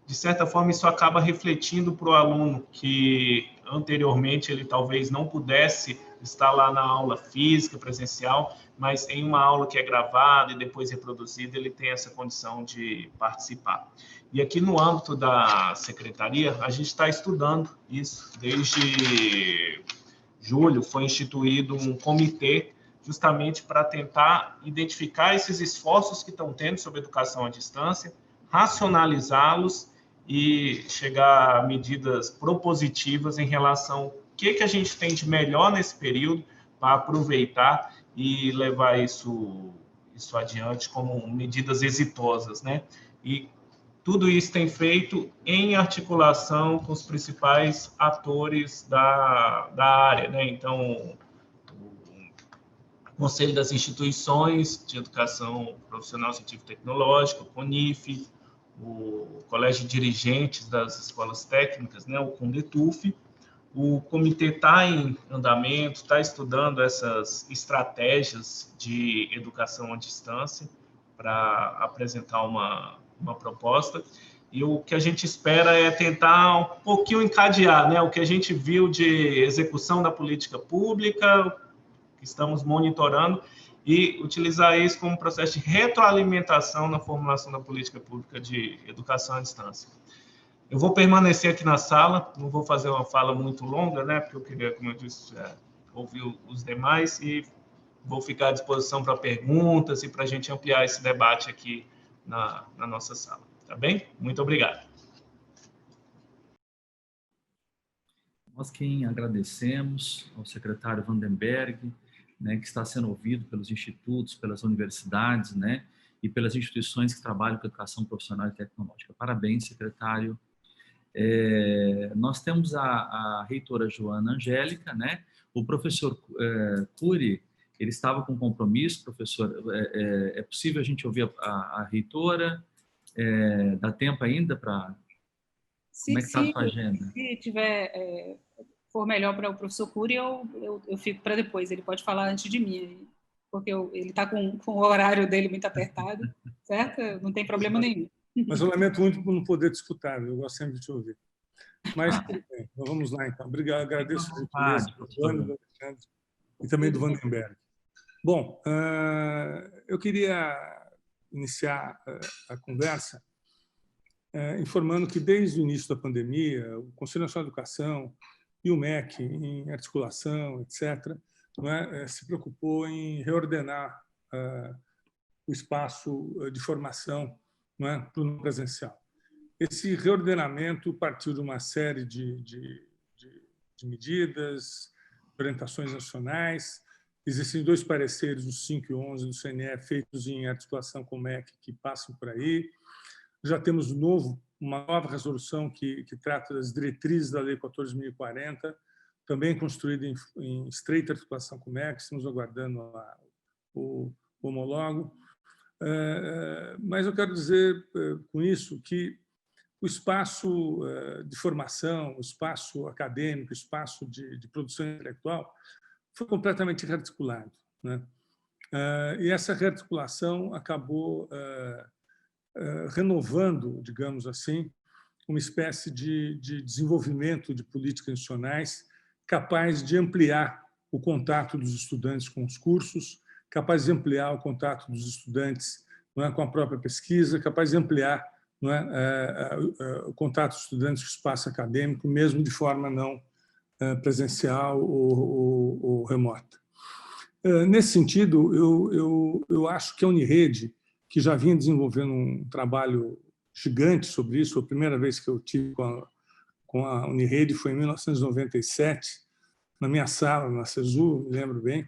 de certa forma isso acaba refletindo para o aluno que anteriormente ele talvez não pudesse estar lá na aula física, presencial, mas em uma aula que é gravada e depois reproduzida, ele tem essa condição de participar. E aqui no âmbito da secretaria, a gente está estudando isso. Desde julho foi instituído um comitê justamente para tentar identificar esses esforços que estão tendo sobre educação à distância, racionalizá-los e chegar a medidas propositivas em relação ao que a gente tem de melhor nesse período para aproveitar e levar isso adiante como medidas exitosas, né? E tudo isso tem feito em articulação com os principais atores da área, né? Então, o Conselho das Instituições de Educação Profissional Científica e Tecnológica, o CONIF, o Colégio de Dirigentes das Escolas Técnicas, né? O CONDETUF. O comitê está em andamento, está estudando essas estratégias de educação à distância para apresentar uma proposta. E o que a gente espera é tentar um pouquinho encadear, né, o que a gente viu de execução da política pública, que estamos monitorando, e utilizar isso como processo de retroalimentação na formulação da política pública de educação à distância. Eu vou permanecer aqui na sala, não vou fazer uma fala muito longa, né, porque eu queria, como eu disse, ouvir os demais, e vou ficar à disposição para perguntas e para a gente ampliar esse debate aqui na nossa sala. Tá bem? Muito obrigado. Nós quem agradecemos ao secretário Vandenberg, né, que está sendo ouvido pelos institutos, pelas universidades, né, e pelas instituições que trabalham com educação profissional e tecnológica. Parabéns, secretário. Nós temos a reitora Joana Angélica, né? O professor Cury, ele estava com compromisso, professor. É possível a gente ouvir a reitora? Dá tempo ainda para... Como é que está a sua agenda? Se tiver, for melhor para o professor Cury, eu fico para depois. Ele pode falar antes de mim, porque ele está com o horário dele muito apertado, certo? Não tem problema nenhum. Mas eu lamento muito por não poder te escutar, eu gosto sempre de te ouvir. Mas tudo bem, vamos lá então. Obrigado, agradeço a gentileza do Alexandre e também do Vandenberg. Bom, eu queria iniciar a conversa informando que desde o início da pandemia, o Conselho Nacional de Educação e o MEC, em articulação, etc., se preocupou em reordenar o espaço de formação para o não presencial. Esse reordenamento partiu de uma série de medidas, orientações nacionais, Existem 2 pareceres, os 5 e 11 do CNE, feitos em articulação com o MEC, que passam por aí. Já temos uma nova resolução que trata das diretrizes da Lei 14.040, também construída em estreita articulação com o MEC, estamos aguardando o homólogo. Mas eu quero dizer com isso que o espaço de formação, o espaço acadêmico, o espaço de produção intelectual foi completamente rearticulado, né? E essa rearticulação acabou renovando, digamos assim, uma espécie de desenvolvimento de políticas institucionais capaz de ampliar o contato dos estudantes com os cursos, capaz de ampliar o contato dos estudantes, não é, com a própria pesquisa, capaz de ampliar, não é, o contato dos estudantes com o espaço acadêmico, mesmo de forma não presencial ou remota. Nesse sentido, eu acho que a Unirede, que já vinha desenvolvendo um trabalho gigante sobre isso, a primeira vez que eu tive com a Unirede foi em 1997, na minha sala, na CESU, me lembro bem,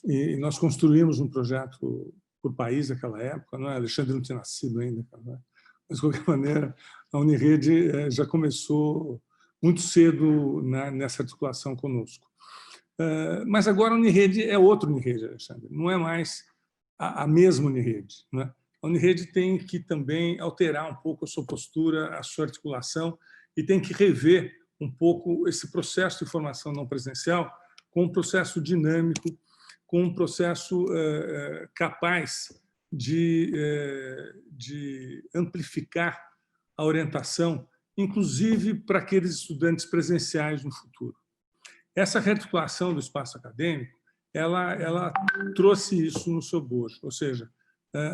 e nós construímos um projeto por país naquela época, não é? Alexandre não tinha nascido ainda, mas, de qualquer maneira, a Unirede já começou muito cedo nessa articulação conosco. Mas agora a Unirede é outra Unirede, Alexandre, não é mais a mesma Unirede, né? A Unirede tem que também alterar um pouco a sua postura, a sua articulação, e tem que rever um pouco esse processo de formação não presencial com um processo dinâmico, com um processo capaz de amplificar a orientação, inclusive para aqueles estudantes presenciais no futuro. Essa rearticulação do espaço acadêmico, ela trouxe isso no seu bojo, ou seja,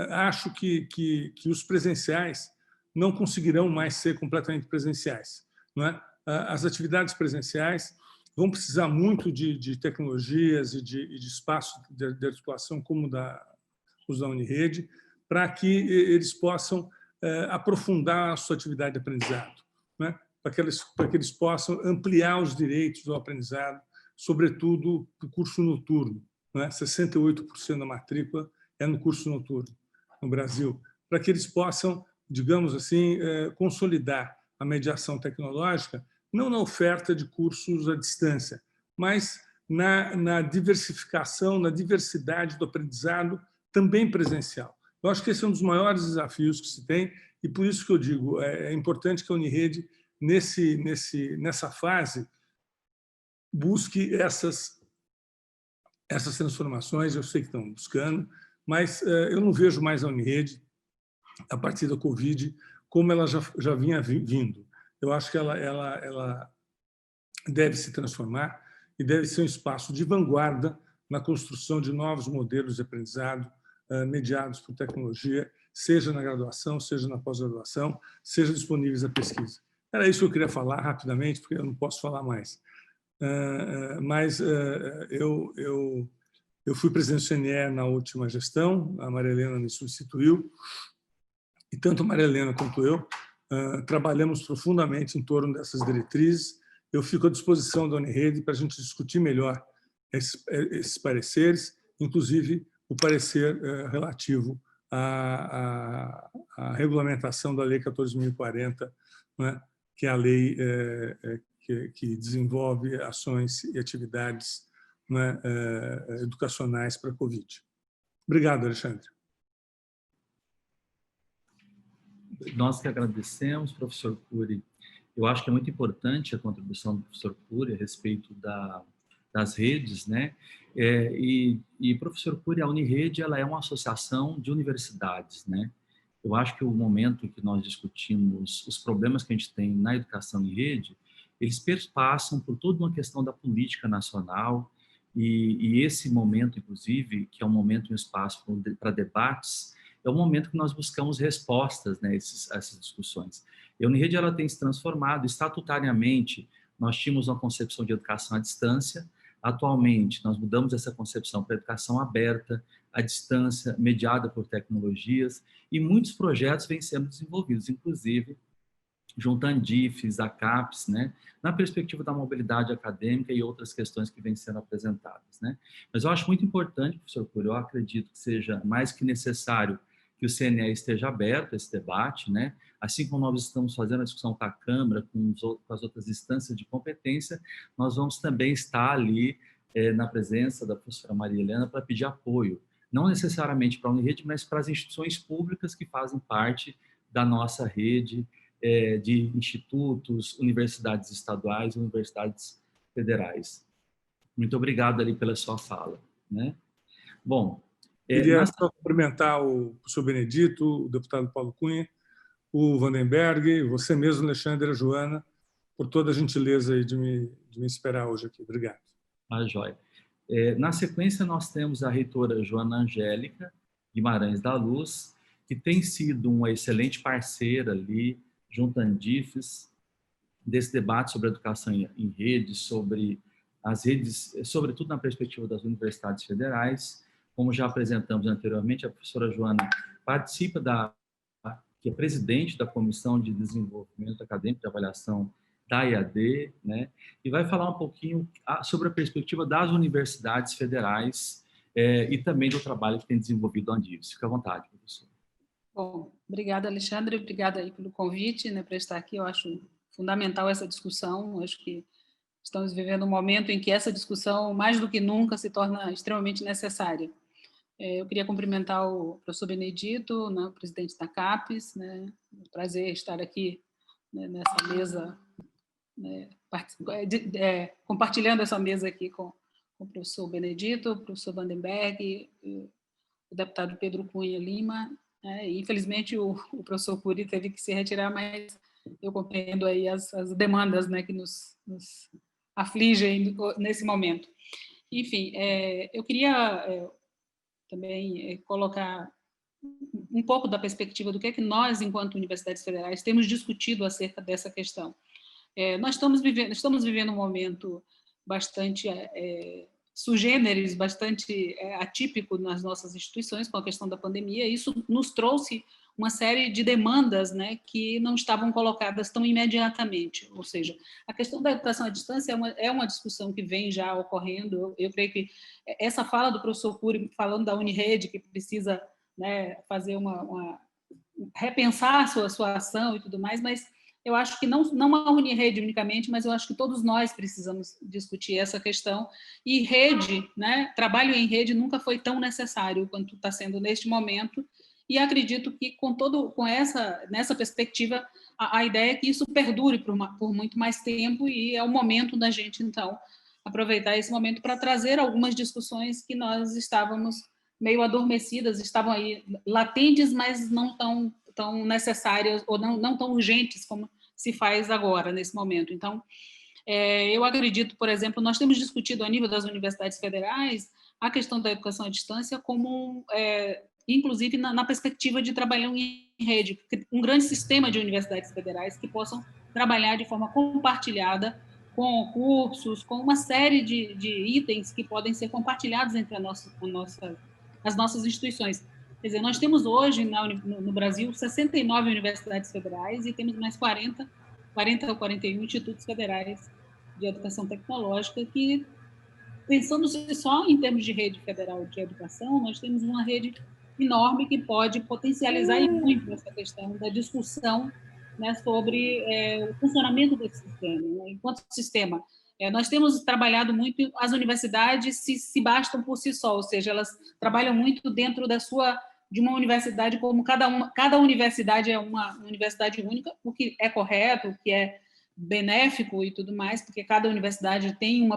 acho que os presenciais não conseguirão mais ser completamente presenciais, não é? As atividades presenciais vão precisar muito de tecnologias e de espaço de articulação como os da Unirede, para que eles possam aprofundar a sua atividade de aprendizado, né? Para que eles possam ampliar os direitos do aprendizado, sobretudo o curso noturno, né? 68% da matrícula é no curso noturno no Brasil, para que eles possam, digamos assim, consolidar a mediação tecnológica, não na oferta de cursos à distância, mas na diversificação, na diversidade do aprendizado também presencial. Eu acho que esse é um dos maiores desafios que se tem, e por isso que eu digo, é importante que a Unirede, nessa fase, busque essas transformações. Eu sei que estão buscando, mas eu não vejo mais a Unirede, a partir da Covid, como ela já vinha vindo. Eu acho que ela deve se transformar e deve ser um espaço de vanguarda na construção de novos modelos de aprendizado mediados por tecnologia, seja na graduação, seja na pós-graduação, seja disponíveis à pesquisa. Era isso que eu queria falar rapidamente, porque eu não posso falar mais. Mas eu fui presidente do CNE na última gestão, a Maria Helena me substituiu, e tanto a Maria Helena quanto eu trabalhamos profundamente em torno dessas diretrizes. Eu fico à disposição da Unirede para a gente discutir melhor esses pareceres, inclusive o parecer relativo à regulamentação da Lei 14.040, né, que é a lei que desenvolve ações e atividades, né, educacionais para a Covid. Obrigado, Alexandre. Nós que agradecemos, professor Cury. Eu acho que é muito importante a contribuição do professor Cury a respeito das redes, né? Professor Cury, a Unirede ela é uma associação de universidades, né? Eu acho que o momento que nós discutimos os problemas que a gente tem na educação em rede, eles perpassam por toda uma questão da política nacional e esse momento, inclusive, que é um momento e um espaço para debates, é o momento que nós buscamos respostas, né, a essas discussões. E a Unirede ela tem se transformado estatutariamente. Nós tínhamos uma concepção de educação à distância. Atualmente, nós mudamos essa concepção para educação aberta, à distância, mediada por tecnologias, e muitos projetos vêm sendo desenvolvidos, inclusive juntando DIFES, a CAPES, né, na perspectiva da mobilidade acadêmica e outras questões que vêm sendo apresentadas, né. Mas eu acho muito importante, professor Cury, eu acredito que seja mais que necessário que o CNE esteja aberto a esse debate, né, assim como nós estamos fazendo a discussão com a Câmara, com as outras instâncias de competência, nós vamos também estar ali na presença da professora Maria Helena para pedir apoio, não necessariamente para a Unirede, mas para as instituições públicas que fazem parte da nossa rede de institutos, universidades estaduais e universidades federais. Muito obrigado ali pela sua fala, né? Bom, queria só cumprimentar o professor Benedito, o deputado Paulo Cunha, o Vandenberg, você mesmo, Alexandre, a Joana, por toda a gentileza aí de me esperar hoje aqui. Obrigado. Joia. Na sequência, nós temos a reitora Joana Angélica Guimarães da Luz, que tem sido uma excelente parceira ali, junto à Andifes, desse debate sobre educação em rede, sobre as redes, sobretudo na perspectiva das universidades federais. Como já apresentamos anteriormente, a professora Joana participa que é presidente da Comissão de Desenvolvimento Acadêmico e Avaliação da IAD, né? E vai falar um pouquinho sobre a perspectiva das universidades federais e também do trabalho que tem desenvolvido a Andifes. Fique à vontade, professor. Bom, obrigada, Alexandre, obrigada aí pelo convite, né, para estar aqui. Eu acho fundamental essa discussão. Eu acho que estamos vivendo um momento em que essa discussão, mais do que nunca, se torna extremamente necessária. Eu queria cumprimentar o professor Benedito, né, o presidente da CAPES, né, é um prazer estar aqui, né, nessa mesa, né, compartilhando essa mesa aqui com o professor Benedito, o professor Vandenberg, o deputado Pedro Cunha Lima. Infelizmente, o professor Cury teve que se retirar, mas eu compreendo aí as demandas, né, que nos afligem nesse momento. Enfim, eu queria também colocar um pouco da perspectiva do que é que nós, enquanto universidades federais, temos discutido acerca dessa questão. Nós estamos vivendo um momento bastante sui generis, bastante atípico nas nossas instituições com a questão da pandemia. Isso nos trouxe uma série de demandas, né, que não estavam colocadas tão imediatamente. Ou seja, a questão da educação à distância é uma discussão que vem já ocorrendo. Eu creio que essa fala do professor Cury, falando da Unirede, que precisa, né, fazer repensar a sua ação e tudo mais, mas eu acho que não a Unirede unicamente, mas eu acho que todos nós precisamos discutir essa questão. E rede, né, trabalho em rede nunca foi tão necessário quanto está sendo neste momento. E acredito que nessa perspectiva, a ideia é que isso perdure por muito mais tempo, e é o momento da gente, então, aproveitar esse momento para trazer algumas discussões que nós estávamos meio adormecidas, estavam aí latentes, mas não tão necessárias ou não tão urgentes como se faz agora, nesse momento. Então, eu acredito, por exemplo, nós temos discutido a nível das universidades federais a questão da educação à distância como, inclusive, na perspectiva de trabalhar em rede, um grande sistema de universidades federais que possam trabalhar de forma compartilhada, com cursos, com uma série de itens que podem ser compartilhados entre as nossas instituições. Quer dizer, nós temos hoje no Brasil 69 universidades federais e temos mais 40 ou 41 institutos federais de educação tecnológica que, pensando só em termos de rede federal de educação, nós temos uma rede enorme que pode potencializar muito essa questão da discussão, né, sobre o funcionamento desse sistema, né, enquanto sistema. Nós temos trabalhado muito, as universidades se bastam por si só, ou seja, elas trabalham muito dentro de uma universidade, como cada universidade é uma universidade única, o que é correto, o que é benéfico e tudo mais, porque cada universidade tem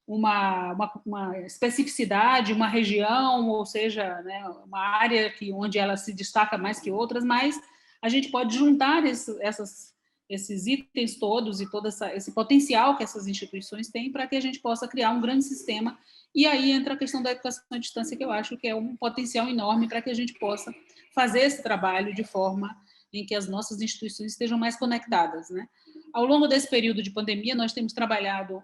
uma especificidade, uma região, ou seja, né, uma área onde ela se destaca mais que outras, mas a gente pode juntar esses itens todos e todo esse potencial que essas instituições têm para que a gente possa criar um grande sistema. E aí entra a questão da educação à distância, que eu acho que é um potencial enorme para que a gente possa fazer esse trabalho de forma em que as nossas instituições estejam mais conectadas, né? Ao longo desse período de pandemia, nós temos trabalhado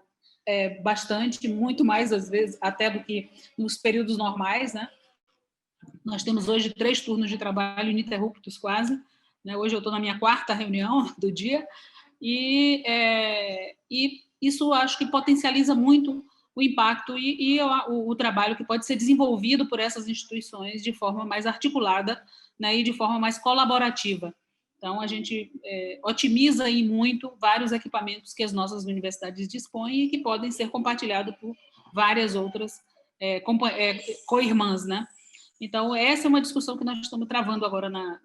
bastante, muito mais, às vezes, até do que nos períodos normais, né? Nós temos hoje 3 turnos de trabalho ininterruptos quase, né? Hoje eu estou na minha 4ª reunião do dia, e isso acho que potencializa muito o impacto e o trabalho que pode ser desenvolvido por essas instituições de forma mais articulada, né, e de forma mais colaborativa. Então, a gente otimiza aí muito vários equipamentos que as nossas universidades dispõem e que podem ser compartilhados por várias outras co-irmãs, né? Então, essa é uma discussão que nós estamos travando agora na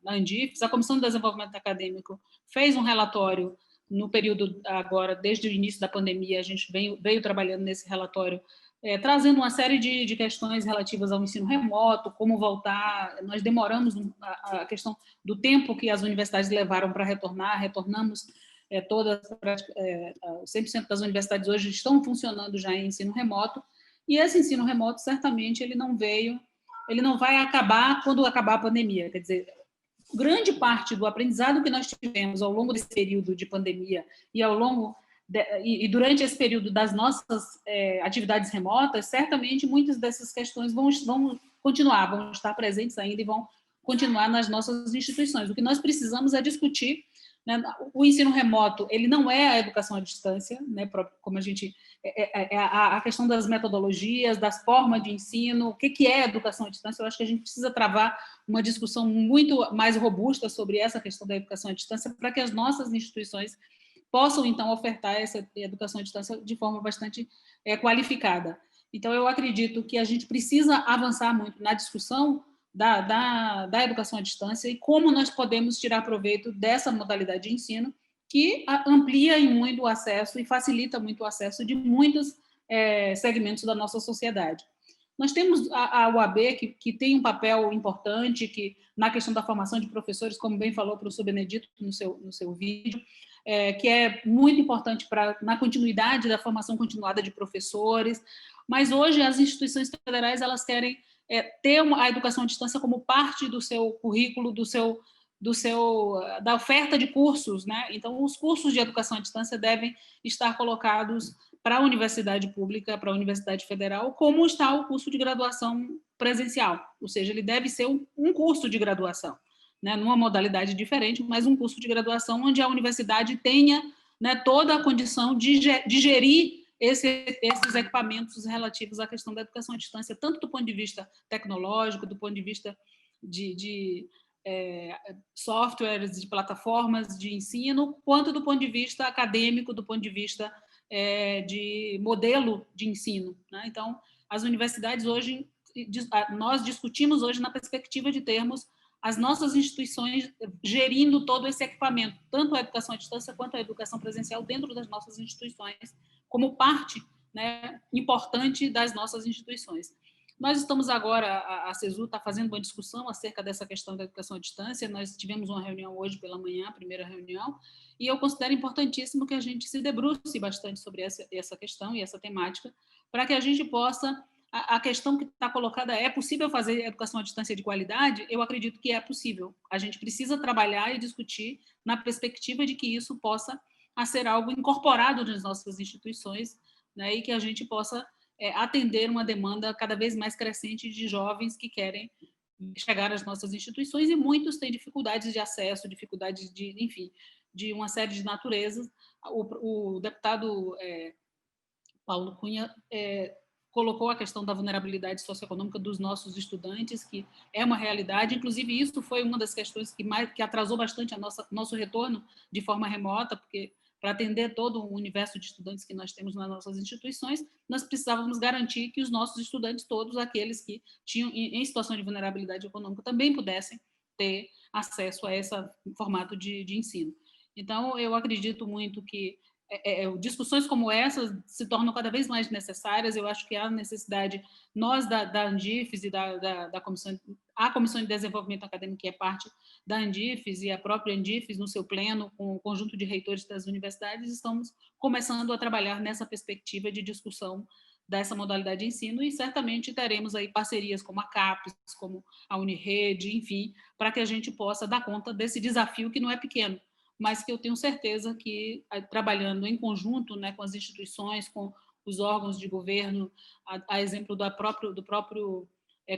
Andifes. A Comissão de Desenvolvimento Acadêmico fez um relatório no período agora, desde o início da pandemia, a gente veio trabalhando nesse relatório, trazendo uma série de questões relativas ao ensino remoto, como voltar. Nós demoramos a questão do tempo que as universidades levaram para retornamos todas, 100% das universidades hoje estão funcionando já em ensino remoto, e esse ensino remoto, certamente, ele não vai acabar quando acabar a pandemia. Quer dizer, grande parte do aprendizado que nós tivemos ao longo desse período de pandemia e durante esse período das nossas atividades remotas, certamente muitas dessas questões vão continuar, vão estar presentes ainda e vão continuar nas nossas instituições. O que nós precisamos é discutir, né? O ensino remoto, ele não é a educação à distância, né? Como a gente a questão das metodologias, das formas de ensino, o que é educação à distância. Eu acho que a gente precisa travar uma discussão muito mais robusta sobre essa questão da educação à distância, para que as nossas instituições possam, então, ofertar essa educação à distância de forma bastante qualificada. Então, eu acredito que a gente precisa avançar muito na discussão da educação à distância e como nós podemos tirar proveito dessa modalidade de ensino, que amplia muito o acesso e facilita muito o acesso de muitos segmentos da nossa sociedade. Nós temos a UAB, que tem um papel importante na questão da formação de professores, como bem falou o professor Benedito no seu vídeo, que é muito importante na continuidade da formação continuada de professores, mas hoje as instituições federais elas querem ter a educação à distância como parte do seu currículo, da oferta de cursos, né? Então, os cursos de educação à distância devem estar colocados para a universidade pública, para a universidade federal, como está o curso de graduação presencial, ou seja, ele deve ser um curso de graduação, né? Numa modalidade diferente, mas um curso de graduação onde a universidade tenha, né, toda a condição de gerir esses equipamentos relativos à questão da educação à distância, tanto do ponto de vista tecnológico, do ponto de vista de softwares, de plataformas de ensino, quanto do ponto de vista acadêmico, do ponto de vista de modelo de ensino, né? Então, as universidades hoje, nós discutimos hoje na perspectiva de termos as nossas instituições gerindo todo esse equipamento, tanto a educação à distância quanto a educação presencial dentro das nossas instituições, como parte, né, importante das nossas instituições. Nós estamos agora, a CESU está fazendo uma discussão acerca dessa questão da educação à distância. Nós tivemos uma reunião hoje pela manhã, a primeira reunião, e eu considero importantíssimo que a gente se debruce bastante sobre essa questão e essa temática, para que a gente possa... A questão que está colocada é possível fazer educação à distância de qualidade? Eu acredito que é possível. A gente precisa trabalhar e discutir na perspectiva de que isso possa ser algo incorporado nas nossas instituições, né, e que a gente possa atender uma demanda cada vez mais crescente de jovens que querem chegar às nossas instituições, e muitos têm dificuldades de acesso, dificuldades de uma série de naturezas. O deputado Paulo Cunha colocou a questão da vulnerabilidade socioeconômica dos nossos estudantes, que é uma realidade. Inclusive, isso foi uma das questões que atrasou bastante nosso retorno de forma remota, porque para atender todo o universo de estudantes que nós temos nas nossas instituições, nós precisávamos garantir que os nossos estudantes, todos aqueles que tinham em situação de vulnerabilidade econômica, também pudessem ter acesso a esse formato de ensino. Então, eu acredito muito que discussões como essas se tornam cada vez mais necessárias. Eu acho que há necessidade, nós da Andifes e da Comissão, a Comissão de Desenvolvimento Acadêmico, que é parte da Andifes, e a própria Andifes, no seu pleno, com o conjunto de reitores das universidades, estamos começando a trabalhar nessa perspectiva de discussão dessa modalidade de ensino, e certamente teremos aí parcerias como a CAPES, como a Unirede, enfim, para que a gente possa dar conta desse desafio que não é pequeno, mas que eu tenho certeza que, trabalhando em conjunto, né, com as instituições, com os órgãos de governo, a exemplo do próprio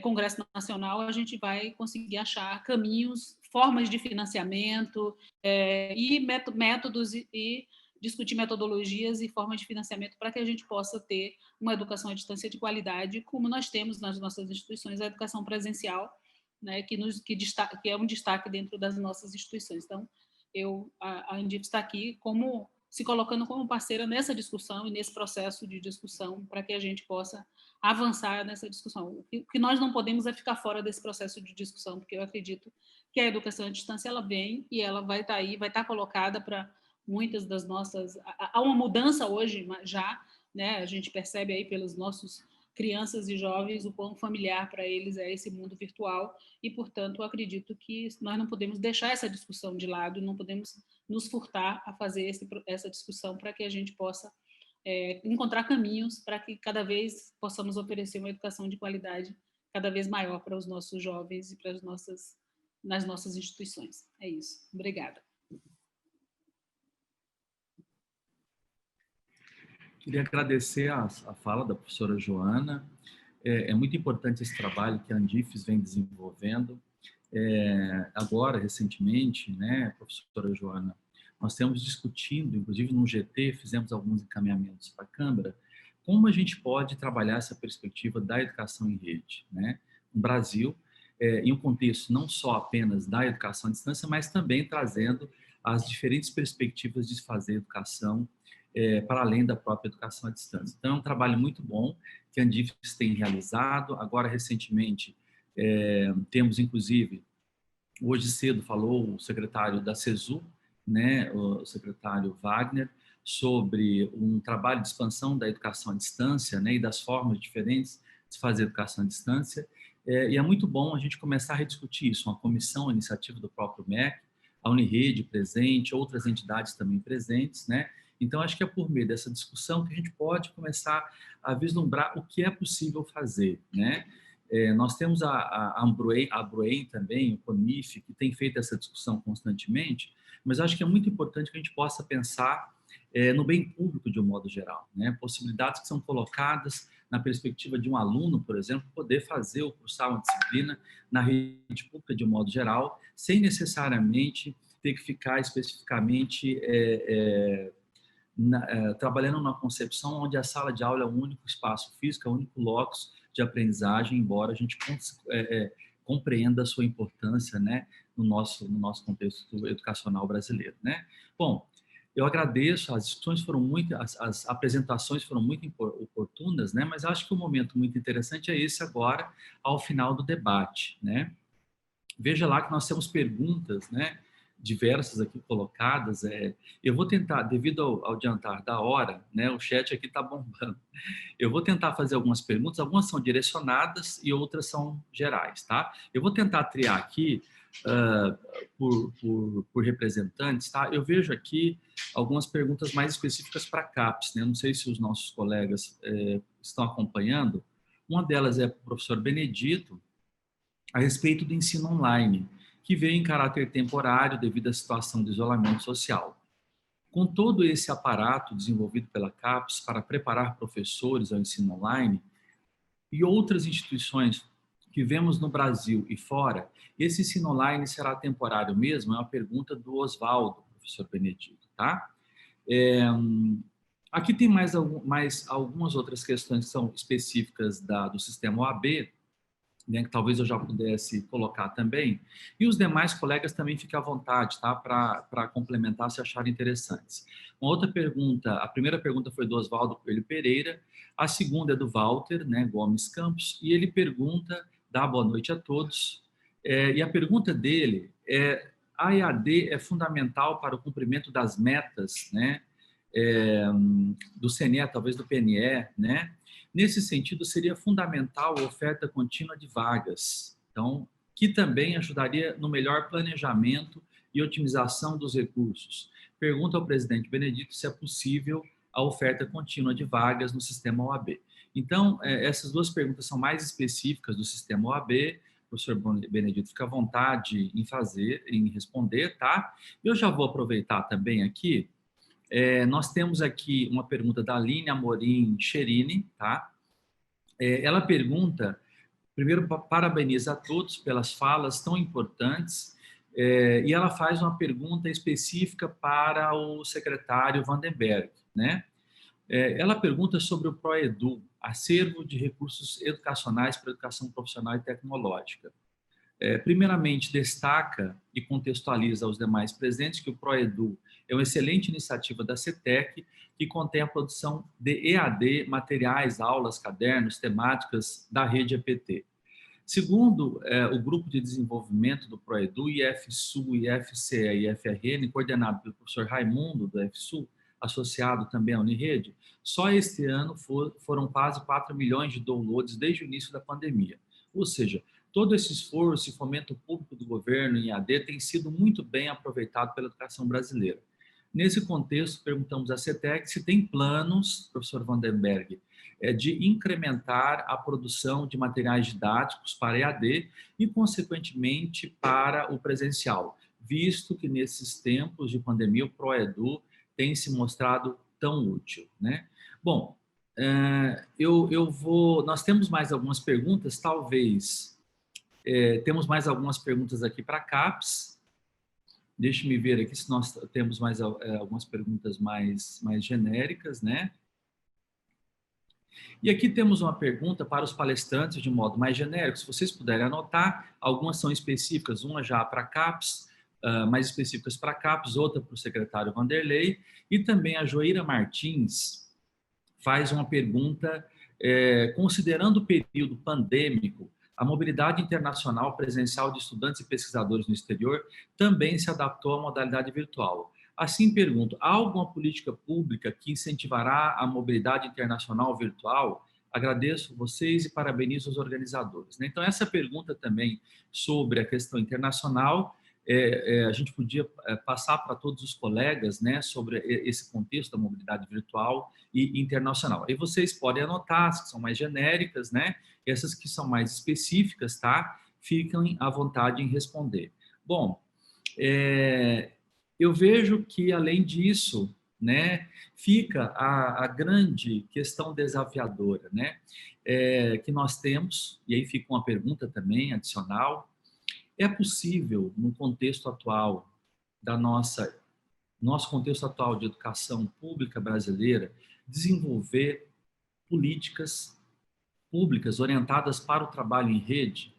Congresso Nacional, a gente vai conseguir achar caminhos, formas de financiamento e métodos e discutir metodologias e formas de financiamento para que a gente possa ter uma educação à distância de qualidade, como nós temos nas nossas instituições a educação presencial, né, que é um destaque dentro das nossas instituições. Então, a Andif está aqui se colocando como parceira nessa discussão e nesse processo de discussão para que a gente possa avançar nessa discussão. O que nós não podemos é ficar fora desse processo de discussão, porque eu acredito que a educação à distância ela vem e ela vai estar aí, vai estar colocada para muitas das nossas... Há uma mudança hoje já, né? A gente percebe aí pelos nossos crianças e jovens o quão familiar para eles é esse mundo virtual e, portanto, eu acredito que nós não podemos deixar essa discussão de lado, não podemos nos furtar a fazer essa discussão para que a gente possa encontrar caminhos para que cada vez possamos oferecer uma educação de qualidade cada vez maior para os nossos jovens e para nas nossas instituições. É isso. Obrigada. Queria agradecer a fala da professora Joana. É muito importante esse trabalho que a Andifes vem desenvolvendo. Agora, recentemente, né, professora Joana, nós estamos discutindo, inclusive no GT, fizemos alguns encaminhamentos para a Câmara, como a gente pode trabalhar essa perspectiva da educação em rede, né? No Brasil, em um contexto não só apenas da educação à distância, mas também trazendo as diferentes perspectivas de fazer educação para além da própria educação à distância. Então, é um trabalho muito bom que a Andifes tem realizado. Agora, recentemente, temos, inclusive, hoje cedo falou o secretário da CESU, né, o secretário Wagner, sobre um trabalho de expansão da educação à distância, né, e das formas diferentes de fazer educação à distância. E é muito bom a gente começar a rediscutir isso, uma comissão, a iniciativa do próprio MEC, a Unirede presente, outras entidades também presentes, né? Então, acho que é por meio dessa discussão que a gente pode começar a vislumbrar o que é possível fazer, né? Nós temos a Ambroem também, o CONIF, que tem feito essa discussão constantemente, mas acho que é muito importante que a gente possa pensar no bem público de um modo geral, né? Possibilidades que são colocadas na perspectiva de um aluno, por exemplo, poder fazer ou cursar uma disciplina na rede pública de um modo geral, sem necessariamente ter que ficar especificamente trabalhando numa concepção onde a sala de aula é o único espaço físico, é o único locus de aprendizagem, embora a gente compreenda a sua importância, né, no nosso contexto educacional brasileiro, né? Bom, eu agradeço, as discussões foram as apresentações foram muito oportunas, né? Mas acho que um momento muito interessante é esse agora, ao final do debate, né? Veja lá que nós temos perguntas, né, diversas aqui colocadas. Eu vou tentar, devido ao adiantar da hora, né, o chat aqui está bombando. Eu vou tentar fazer algumas perguntas, algumas são direcionadas e outras são gerais, tá? Eu vou tentar triar aqui por representantes, tá? Eu vejo aqui algumas perguntas mais específicas para a CAPES, né? Não sei se os nossos colegas estão acompanhando. Uma delas é para o professor Benedito, a respeito do ensino online, que veio em caráter temporário devido à situação de isolamento social. Com todo esse aparato desenvolvido pela CAPES para preparar professores ao ensino online e outras instituições que vemos no Brasil e fora, esse ensino online será temporário mesmo? É uma pergunta do Oswaldo, professor Benedito, tá? Aqui tem mais algumas outras questões que são específicas do sistema OAB, né, que talvez eu já pudesse colocar também, e os demais colegas também fiquem à vontade, tá, para complementar se acharem interessantes. Uma outra pergunta, a primeira pergunta foi do Oswaldo Coelho Pereira, a segunda é do Walter, né, Gomes Campos, e ele pergunta, dá boa noite a todos, e a pergunta dele é: a EAD é fundamental para o cumprimento das metas, né, do CNE, talvez do PNE, né? Nesse sentido, seria fundamental a oferta contínua de vagas, então, que também ajudaria no melhor planejamento e otimização dos recursos. Pergunta ao presidente Benedito se é possível a oferta contínua de vagas no sistema OAB. Então, essas duas perguntas são mais específicas do sistema OAB. O professor Benedito fica à vontade em responder, tá? Eu já vou aproveitar também aqui. Nós temos aqui uma pergunta da Aline Amorim Cherini, tá? Ela pergunta Primeiro, parabeniza a todos pelas falas tão importantes, e ela faz uma pergunta específica para o secretário Vandenberg, né? Ela pergunta sobre o ProEdu, acervo de recursos educacionais para educação profissional e tecnológica. Primeiramente, destaca e contextualiza aos demais presentes que o ProEdu é uma excelente iniciativa da CETEC, que contém a produção de EAD, materiais, aulas, cadernos, temáticas da rede EPT. Segundo o grupo de desenvolvimento do ProEdu, IFSU, IFCE e IFRN, coordenado pelo professor Raimundo, do IFSU, associado também à Unirede, só este ano foram quase 4 milhões de downloads desde o início da pandemia. Ou seja, todo esse esforço e fomento público do governo em AD tem sido muito bem aproveitado pela educação brasileira. Nesse contexto, perguntamos à CETEC se tem planos, professor Vandenberg, de incrementar a produção de materiais didáticos para EAD e, consequentemente, para o presencial, visto que nesses tempos de pandemia o ProEdu tem se mostrado tão útil, né? Bom, nós temos mais algumas perguntas, talvez temos mais algumas perguntas aqui para a CAPES. Deixe-me ver aqui se nós temos mais algumas perguntas mais genéricas, né? E aqui temos uma pergunta para os palestrantes de modo mais genérico. Se vocês puderem anotar, algumas são específicas, uma já para a CAPES, mais específicas para a CAPES, outra para o secretário Vanderlei, e também a Joíra Martins faz uma pergunta, considerando o período pandêmico, a mobilidade internacional presencial de estudantes e pesquisadores no exterior também se adaptou à modalidade virtual. Assim, pergunto, há alguma política pública que incentivará a mobilidade internacional virtual? Agradeço vocês e parabenizo os organizadores. Então, essa pergunta também sobre a questão internacional, a gente podia passar para todos os colegas, né, sobre esse contexto da mobilidade virtual e internacional. Aí vocês podem anotar as que são mais genéricas, né, essas que são mais específicas, tá? Fiquem à vontade em responder. Bom, eu vejo que, além disso, né, fica a grande questão desafiadora, né, que nós temos, e aí fica uma pergunta também adicional: é possível, no contexto atual nosso contexto atual de educação pública brasileira, desenvolver políticas públicas orientadas para o trabalho em rede?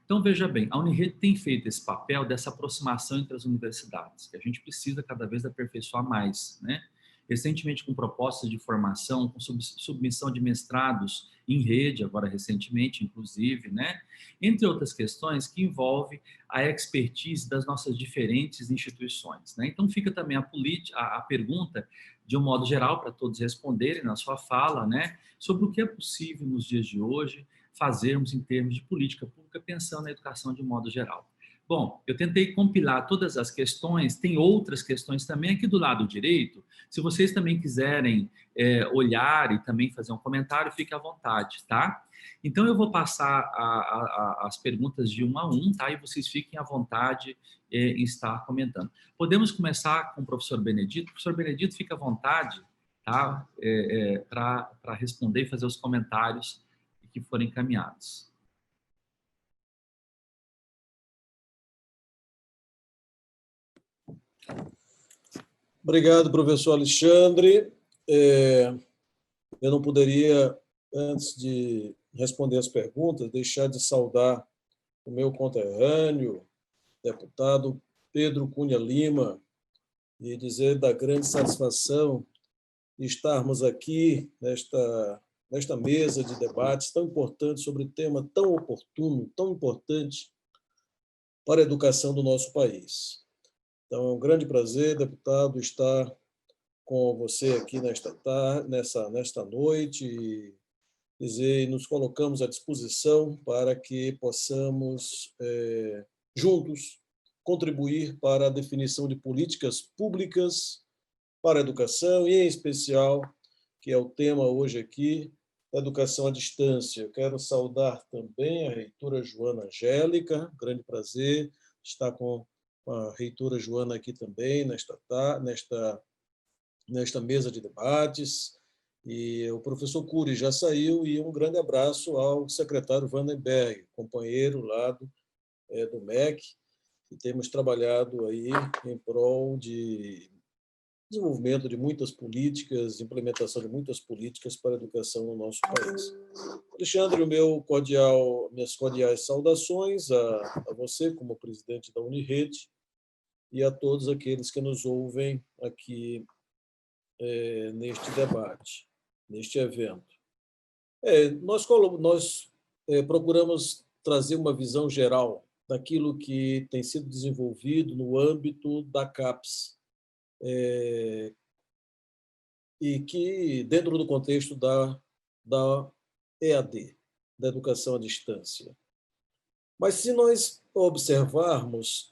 Então, veja bem, a Unirede tem feito esse papel dessa aproximação entre as universidades, que a gente precisa cada vez aperfeiçoar mais, né? Recentemente, com propostas de formação, com submissão de mestrados em rede, agora recentemente, inclusive, né? Entre outras questões que envolvem a expertise das nossas diferentes instituições, né? Então, fica também a pergunta, de um modo geral, para todos responderem na sua fala, né? Sobre o que é possível nos dias de hoje fazermos em termos de política pública, pensando na educação de um modo geral. Bom, eu tentei compilar todas as questões, tem outras questões também aqui do lado direito. Se vocês também quiserem olhar e também fazer um comentário, fique à vontade, tá? Então, eu vou passar as perguntas de um a um, tá? E vocês fiquem à vontade em estar comentando. Podemos começar com o professor Benedito. Professor Benedito, fique à vontade, tá? Para responder e fazer os comentários que forem encaminhados. Obrigado, professor Alexandre. Eu não poderia, antes de responder as perguntas, deixar de saudar o meu conterrâneo, deputado Pedro Cunha Lima, e dizer da grande satisfação de estarmos aqui nesta mesa de debates tão importante sobre tema tão oportuno, tão importante para a educação do nosso país. Então, é um grande prazer, deputado, estar com você aqui nesta noite e dizer, nos colocamos à disposição para que possamos, juntos, contribuir para a definição de políticas públicas para a educação e, em especial, que é o tema hoje aqui, da educação à distância. Eu quero saudar também a reitora Joana Angélica, grande prazer estar com a reitora Joana aqui também, nesta mesa de debates, E o professor Cury já saiu, e um grande abraço ao secretário Vandenberg, companheiro lá do MEC, e temos trabalhado aí em prol de desenvolvimento de muitas políticas, implementação de muitas políticas para a educação no nosso país. Alexandre, minhas cordiais saudações a você, como presidente da Unirede, e a todos aqueles que nos ouvem aqui neste debate, neste evento. Nós procuramos trazer uma visão geral daquilo que tem sido desenvolvido no âmbito da CAPES, e que, dentro do contexto da EAD, da educação à distância. Mas, se nós observarmos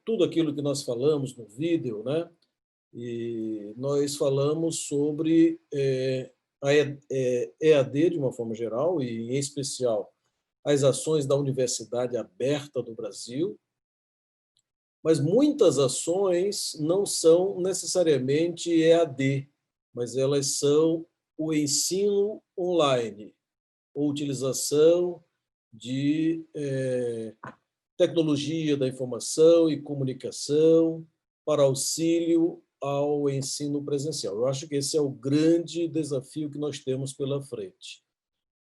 tudo aquilo que nós falamos no vídeo, né, e nós falamos sobre a EAD de uma forma geral, e, em especial, as ações da Universidade Aberta do Brasil, mas muitas ações não são necessariamente EAD, mas elas são o ensino online, ou utilização de tecnologia da informação e comunicação para auxílio ao ensino presencial. Eu acho que esse é o grande desafio que nós temos pela frente.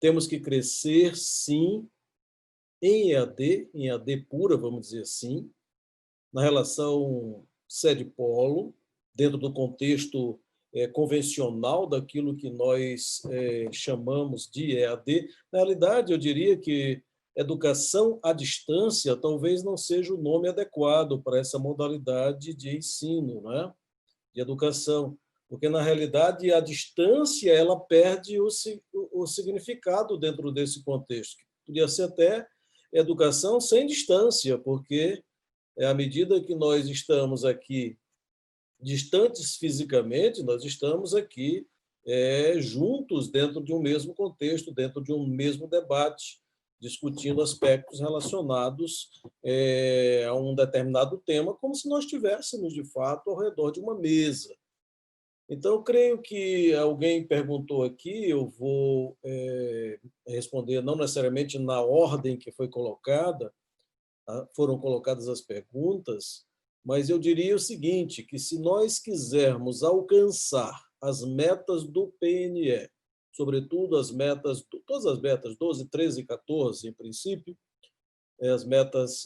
Temos que crescer, sim, em EAD pura, vamos dizer assim, na relação sede-polo, dentro do contexto convencional daquilo que nós chamamos de EAD. Na realidade, eu diria que educação à distância talvez não seja o nome adequado para essa modalidade de ensino, né? De educação, porque, na realidade, a distância ela perde o significado dentro desse contexto. Podia ser até educação sem distância, porque à medida que nós estamos aqui distantes fisicamente, nós estamos aqui juntos dentro de um mesmo contexto, dentro de um mesmo debate, discutindo aspectos relacionados a um determinado tema, como se nós estivéssemos, de fato, ao redor de uma mesa. Então, eu creio que alguém perguntou aqui, eu vou responder não necessariamente na ordem que foi colocada, foram colocadas as perguntas, mas eu diria o seguinte, que se nós quisermos alcançar as metas do PNE, sobretudo todas as metas, 12, 13 e 14, em princípio, as metas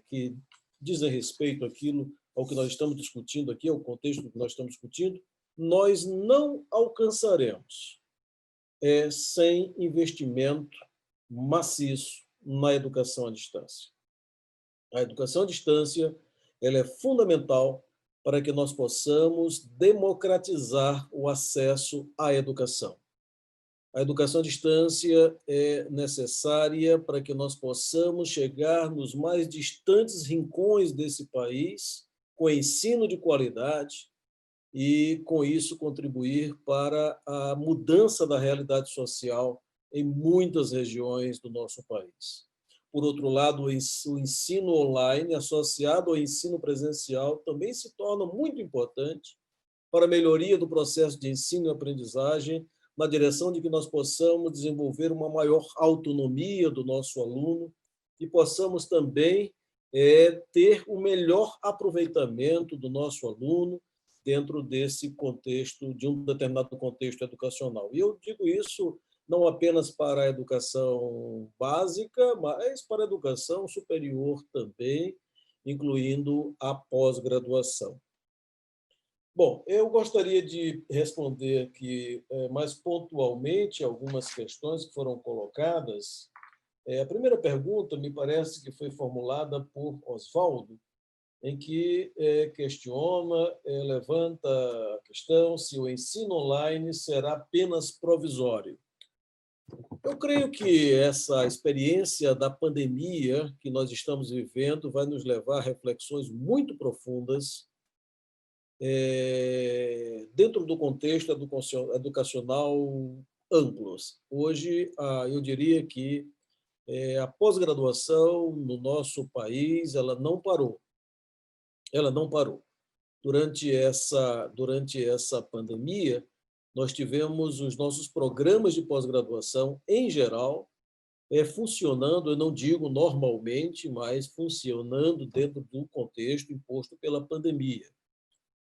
que dizem respeito ao que nós estamos discutindo aqui, ao contexto que nós estamos discutindo, nós não alcançaremos sem investimento maciço na educação à distância. A educação à distância ela é fundamental para que nós possamos democratizar o acesso à educação. A educação à distância é necessária para que nós possamos chegar nos mais distantes rincões desse país com ensino de qualidade e, com isso, contribuir para a mudança da realidade social em muitas regiões do nosso país. Por outro lado, o ensino online, associado ao ensino presencial, também se torna muito importante para a melhoria do processo de ensino e aprendizagem, na direção de que nós possamos desenvolver uma maior autonomia do nosso aluno e possamos também ter o melhor aproveitamento do nosso aluno dentro desse contexto, de um determinado contexto educacional. E eu digo isso não apenas para a educação básica, mas para a educação superior também, incluindo a pós-graduação. Bom, eu gostaria de responder aqui mais pontualmente algumas questões que foram colocadas. A primeira pergunta me parece que foi formulada por Oswaldo, em que questiona, levanta a questão se o ensino online será apenas provisório. Eu creio que essa experiência da pandemia que nós estamos vivendo vai nos levar a reflexões muito profundas dentro do contexto educacional amplo. Hoje, eu diria que a pós-graduação no nosso país ela não parou. Ela não parou. durante essa pandemia, nós tivemos os nossos programas de pós-graduação, em geral, funcionando, eu não digo normalmente, mas funcionando dentro do contexto imposto pela pandemia.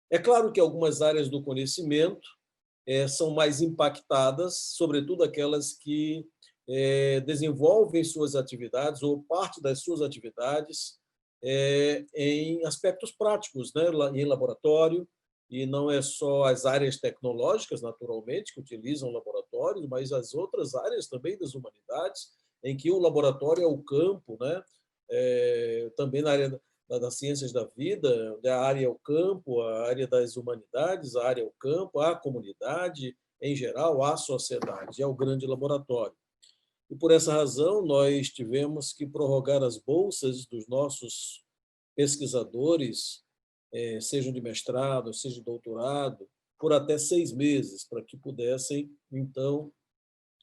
É claro que algumas áreas do conhecimento são mais impactadas, sobretudo aquelas que desenvolvem suas atividades ou parte das suas atividades em aspectos práticos, né, em laboratório, e não é só as áreas tecnológicas, naturalmente, que utilizam laboratórios, mas as outras áreas também das humanidades, em que o laboratório é o campo, né? Também na área das ciências da vida, onde a área é o campo, a área das humanidades, a área é o campo, a comunidade, em geral, a sociedade, é o grande laboratório. E, por essa razão, nós tivemos que prorrogar as bolsas dos nossos pesquisadores, sejam de mestrado, seja de doutorado, por até 6 meses, para que pudessem, então,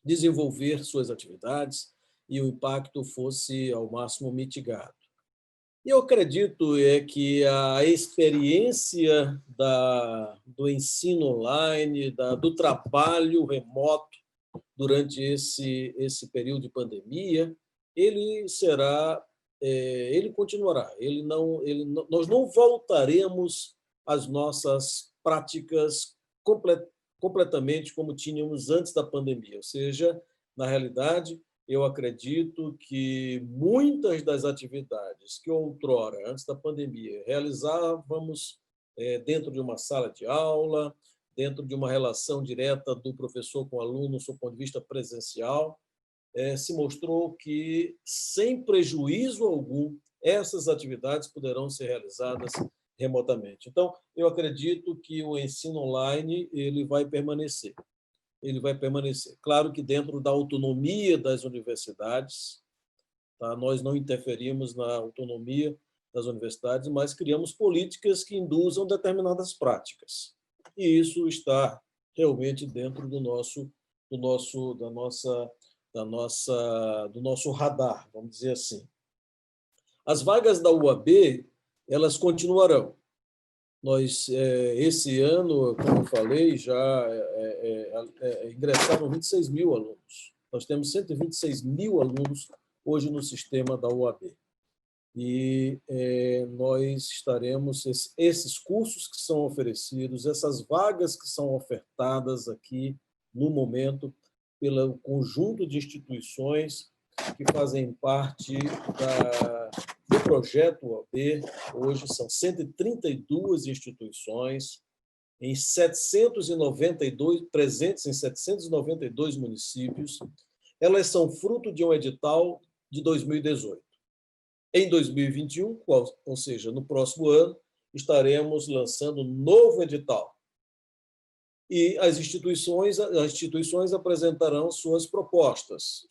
desenvolver suas atividades e o impacto fosse ao máximo mitigado. E eu acredito que a experiência do ensino online, do trabalho remoto durante esse período de pandemia, ele continuará. Nós não voltaremos às nossas práticas completamente como tínhamos antes da pandemia. Ou seja, na realidade, eu acredito que muitas das atividades que outrora, antes da pandemia, realizávamos dentro de uma sala de aula, dentro de uma relação direta do professor com o aluno, do ponto de vista presencial, se mostrou que, sem prejuízo algum, essas atividades poderão ser realizadas remotamente. Então, eu acredito que o ensino online ele vai permanecer. Ele vai permanecer. Claro que dentro da autonomia das universidades, tá? Nós não interferimos na autonomia das universidades, mas criamos políticas que induzam determinadas práticas. E isso está realmente dentro do nosso radar, vamos dizer assim. As vagas da UAB, elas continuarão. Nós, esse ano, como eu falei, já ingressaram 26 mil alunos. Nós temos 126 mil alunos hoje no sistema da UAB. E nós estaremos, esses cursos que são oferecidos, essas vagas que são ofertadas aqui no momento, pelo conjunto de instituições que fazem parte do projeto UAB. Hoje são 132 instituições presentes em 792 municípios. Elas são fruto de um edital de 2018. Em 2021, ou seja, no próximo ano, estaremos lançando um novo edital. E as instituições apresentarão suas propostas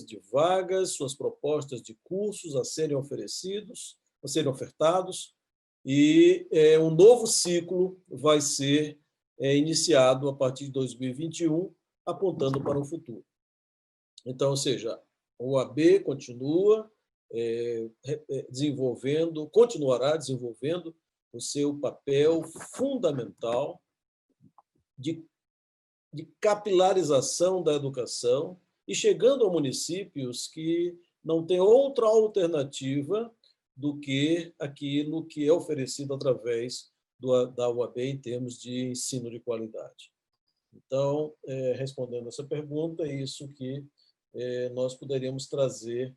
de vagas, suas propostas de cursos a serem oferecidos, a serem ofertados, e um novo ciclo vai ser iniciado a partir de 2021, apontando para o futuro. Então, ou seja, o UAB continuará desenvolvendo o seu papel fundamental de capilarização da educação e chegando a municípios que não têm outra alternativa do que aquilo que é oferecido através da UAB em termos de ensino de qualidade. Então, respondendo essa pergunta, é isso que nós poderíamos trazer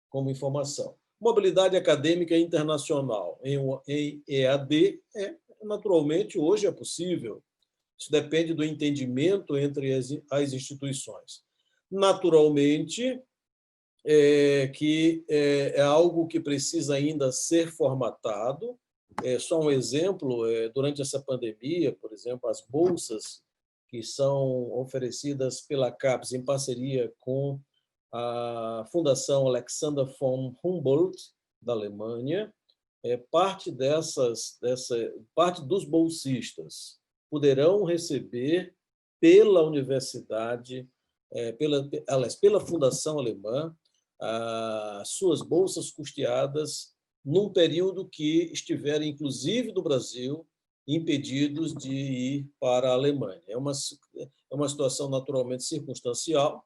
como informação. Mobilidade acadêmica internacional em EAD, naturalmente, hoje é possível. Isso depende do entendimento entre as instituições. Naturalmente, que é algo que precisa ainda ser formatado. Só um exemplo, durante essa pandemia, por exemplo, as bolsas que são oferecidas pela CAPES em parceria com a Fundação Alexander von Humboldt, da Alemanha, parte dos bolsistas poderão receber pela universidade, pela Fundação Alemã, as suas bolsas custeadas num período que estiverem, inclusive do Brasil, impedidos de ir para a Alemanha. É uma situação naturalmente circunstancial,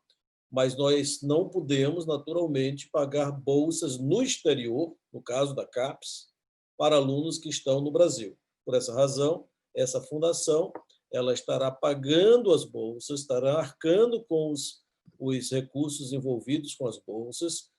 mas nós não podemos, naturalmente, pagar bolsas no exterior, no caso da CAPES, para alunos que estão no Brasil. Por essa razão, essa fundação ela estará pagando as bolsas, estará arcando com os recursos envolvidos com as bolsas,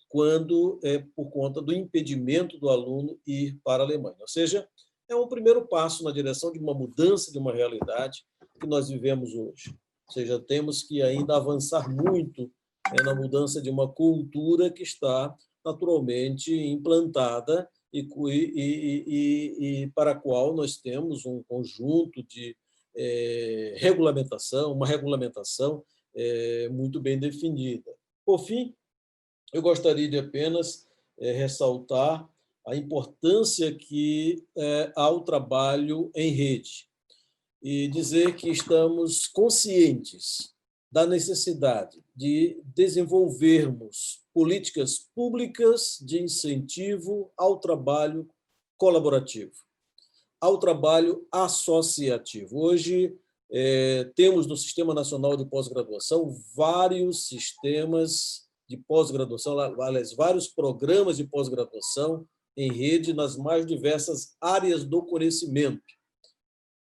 quando por conta do impedimento do aluno ir para a Alemanha. Ou seja, é um primeiro passo na direção de uma mudança de uma realidade que nós vivemos hoje. Ou seja, temos que ainda avançar muito na mudança de uma cultura que está naturalmente implantada e para a qual nós temos um conjunto de regulamentação, uma regulamentação muito bem definida. Por fim, eu gostaria de apenas ressaltar a importância que há o trabalho em rede e dizer que estamos conscientes da necessidade de desenvolvermos políticas públicas de incentivo ao trabalho colaborativo, ao trabalho associativo. Hoje, temos no Sistema Nacional de Pós-Graduação vários sistemas de pós-graduação, aliás, vários programas de pós-graduação em rede nas mais diversas áreas do conhecimento,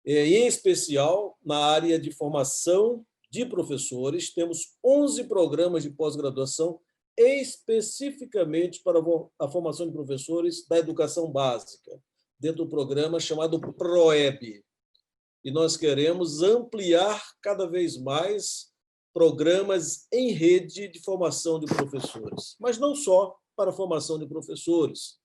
em especial na área de formação de professores. Temos 11 programas de pós-graduação especificamente para a formação de professores da educação básica, dentro do programa chamado PROEB. E nós queremos ampliar cada vez mais programas em rede de formação de professores, mas não só para a formação de professores.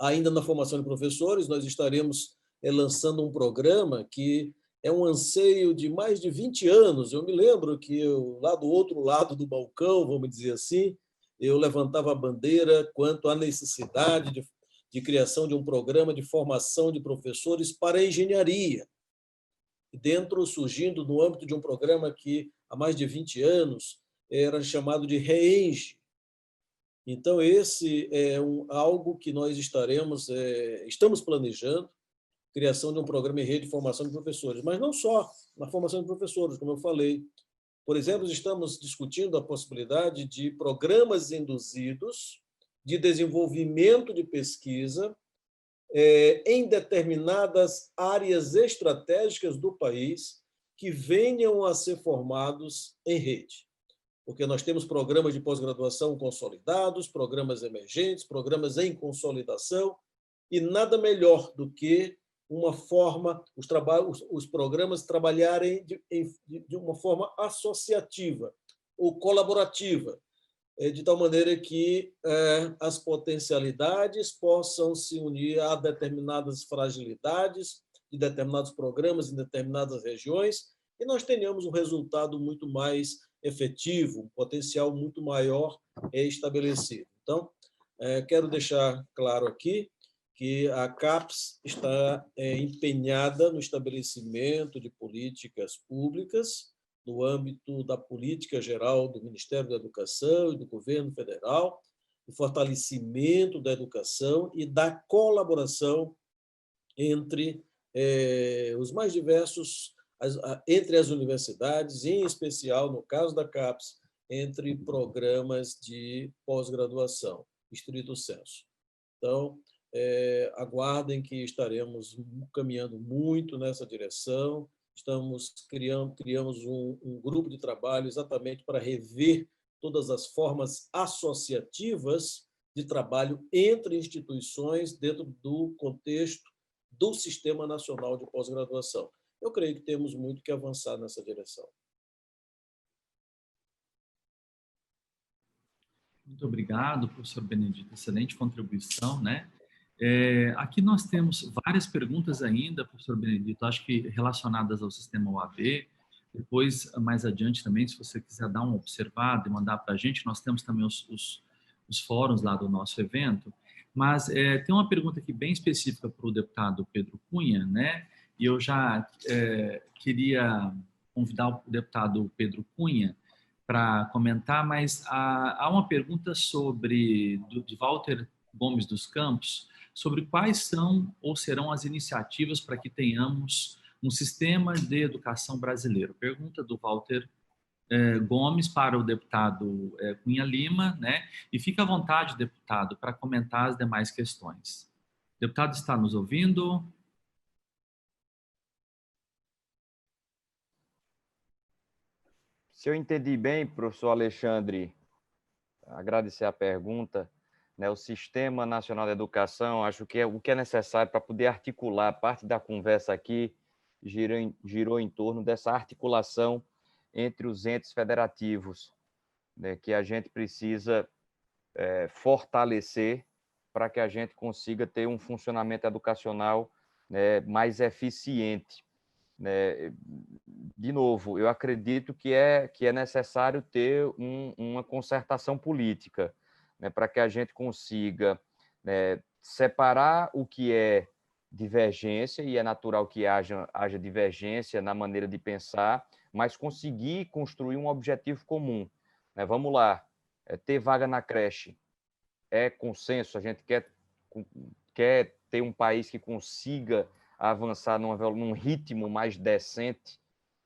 Ainda na formação de professores, nós estaremos lançando um programa que é um anseio de mais de 20 anos. Eu me lembro que lá do outro lado do balcão, vamos dizer assim, eu levantava a bandeira quanto à necessidade de criação de um programa de formação de professores para a engenharia. Surgindo no âmbito de um programa que, há mais de 20 anos, era chamado de REENGE. Então, esse é algo que nós estamos planejando, criação de um programa em rede de formação de professores, mas não só na formação de professores, como eu falei. Por exemplo, estamos discutindo a possibilidade de programas induzidos de desenvolvimento de pesquisa em determinadas áreas estratégicas do país que venham a ser formados em rede. Porque nós temos programas de pós-graduação consolidados, programas emergentes, programas em consolidação, e nada melhor do que os programas trabalharem de uma forma associativa ou colaborativa, de tal maneira que as potencialidades possam se unir a determinadas fragilidades de determinados programas em determinadas regiões e nós tenhamos um resultado muito mais efetivo, um potencial muito maior estabelecido. Então, quero deixar claro aqui que a CAPES está empenhada no estabelecimento de políticas públicas no âmbito da política geral do Ministério da Educação e do Governo Federal, o fortalecimento da educação e da colaboração entre os mais diversos, entre as universidades, em especial, no caso da CAPES, entre programas de pós-graduação, estrito sensu. Então, aguardem que estaremos caminhando muito nessa direção. Criamos um grupo de trabalho exatamente para rever todas as formas associativas de trabalho entre instituições dentro do contexto do Sistema Nacional de Pós-Graduação. Eu creio que temos muito que avançar nessa direção. Muito obrigado, professor Benedito. Excelente contribuição, né? Aqui nós temos várias perguntas ainda, professor Benedito, acho que relacionadas ao sistema OAB. Depois, mais adiante também, se você quiser dar uma observada e mandar para a gente, nós temos também os fóruns lá do nosso evento. Mas tem uma pergunta aqui bem específica para o deputado Pedro Cunha, né? E eu já queria convidar o deputado Pedro Cunha para comentar, mas há uma pergunta de Gomes dos Campos sobre quais são ou serão as iniciativas para que tenhamos um sistema de educação brasileiro. Pergunta do Walter Gomes para o deputado Cunha Lima, né? E fica à vontade, deputado, para comentar as demais questões. O deputado está nos ouvindo? Se eu entendi bem, professor Alexandre, agradecer a pergunta, né? O Sistema Nacional de Educação, acho que o que é necessário para poder articular, parte da conversa aqui girou em torno dessa articulação entre os entes federativos, né, que a gente precisa fortalecer para que a gente consiga ter um funcionamento educacional, né, mais eficiente. Né? De novo, eu acredito que é necessário ter uma concertação política, né, para que a gente consiga, né, separar o que é divergência, e é natural que haja divergência na maneira de pensar, mas conseguir construir um objetivo comum. Né? Vamos lá, ter vaga na creche é consenso, a gente quer ter um país que consiga avançar num ritmo mais decente,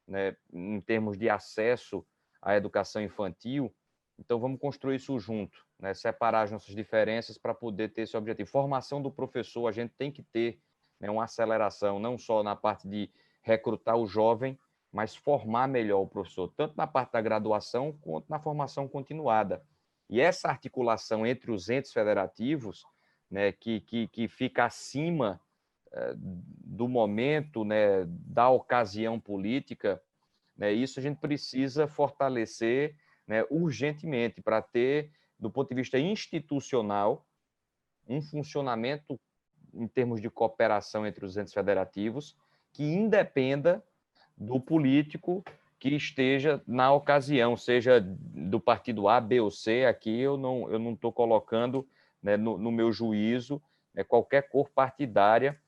né, em termos de acesso à educação infantil. Então, vamos construir isso junto, né, separar as nossas diferenças para poder ter esse objetivo. Formação do professor, a gente tem que ter, né, uma aceleração, não só na parte de recrutar o jovem, mas formar melhor o professor, tanto na parte da graduação quanto na formação continuada. E essa articulação entre os entes federativos, né, que fica acima do momento, né, da ocasião política, né, isso a gente precisa fortalecer, né, urgentemente, para ter, do ponto de vista institucional, um funcionamento em termos de cooperação entre os entes federativos que independa do político que esteja na ocasião, seja do partido A, B ou C. Aqui eu não estou colocando, né, no meu juízo, né, qualquer cor partidária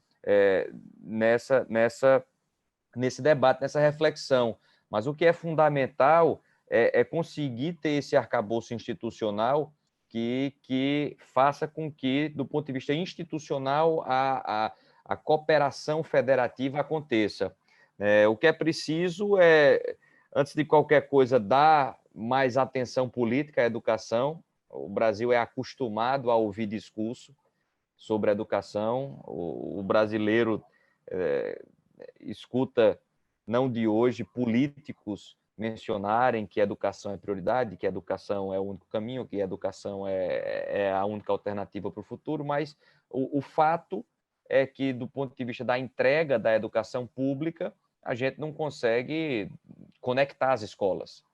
nesse debate, nessa reflexão. Mas o que é fundamental é conseguir ter esse arcabouço institucional que faça com que, do ponto de vista institucional, a cooperação federativa aconteça. O que é preciso é, antes de qualquer coisa, dar mais atenção política à educação. O Brasil é acostumado a ouvir discurso sobre a educação. O brasileiro escuta, não de hoje, políticos mencionarem que a educação é prioridade, que a educação é o único caminho, que a educação é a única alternativa para o futuro, mas o fato é que, do ponto de vista da entrega da educação pública, a gente não consegue conectar as escolas.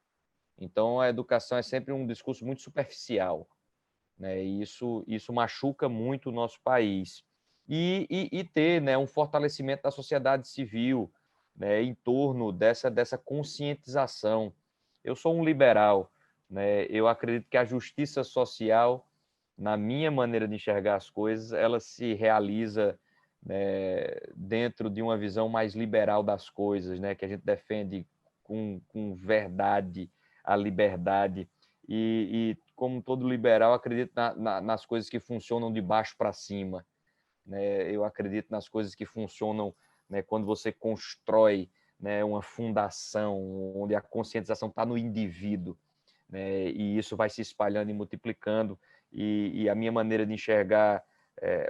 Então, a educação é sempre um discurso muito superficial, né? E isso machuca muito o nosso país. E ter, né, um fortalecimento da sociedade civil, né, em torno dessa conscientização. Eu sou um liberal, né? Eu acredito que a justiça social, na minha maneira de enxergar as coisas, ela se realiza, né, dentro de uma visão mais liberal das coisas, né, que a gente defende com verdade a liberdade. E como todo liberal, acredito nas coisas que funcionam de baixo para cima. Né? Eu acredito nas coisas que funcionam, né, quando você constrói, né, uma fundação onde a conscientização está no indivíduo, né, e isso vai se espalhando e multiplicando. E a minha maneira de enxergar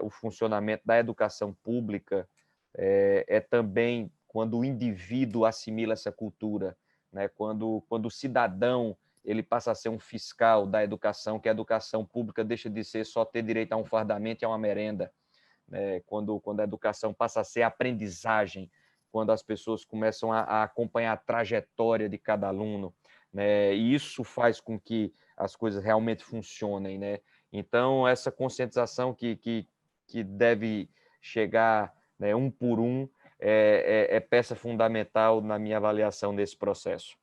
o funcionamento da educação pública é também quando o indivíduo assimila essa cultura, né, quando o cidadão ele passa a ser um fiscal da educação, que a educação pública deixa de ser só ter direito a um fardamento e a uma merenda, né? Quando a educação passa a ser aprendizagem, quando as pessoas começam a acompanhar a trajetória de cada aluno, né? E isso faz com que as coisas realmente funcionem, né? Então, essa conscientização que deve chegar, né, um por um, é peça fundamental na minha avaliação desse processo.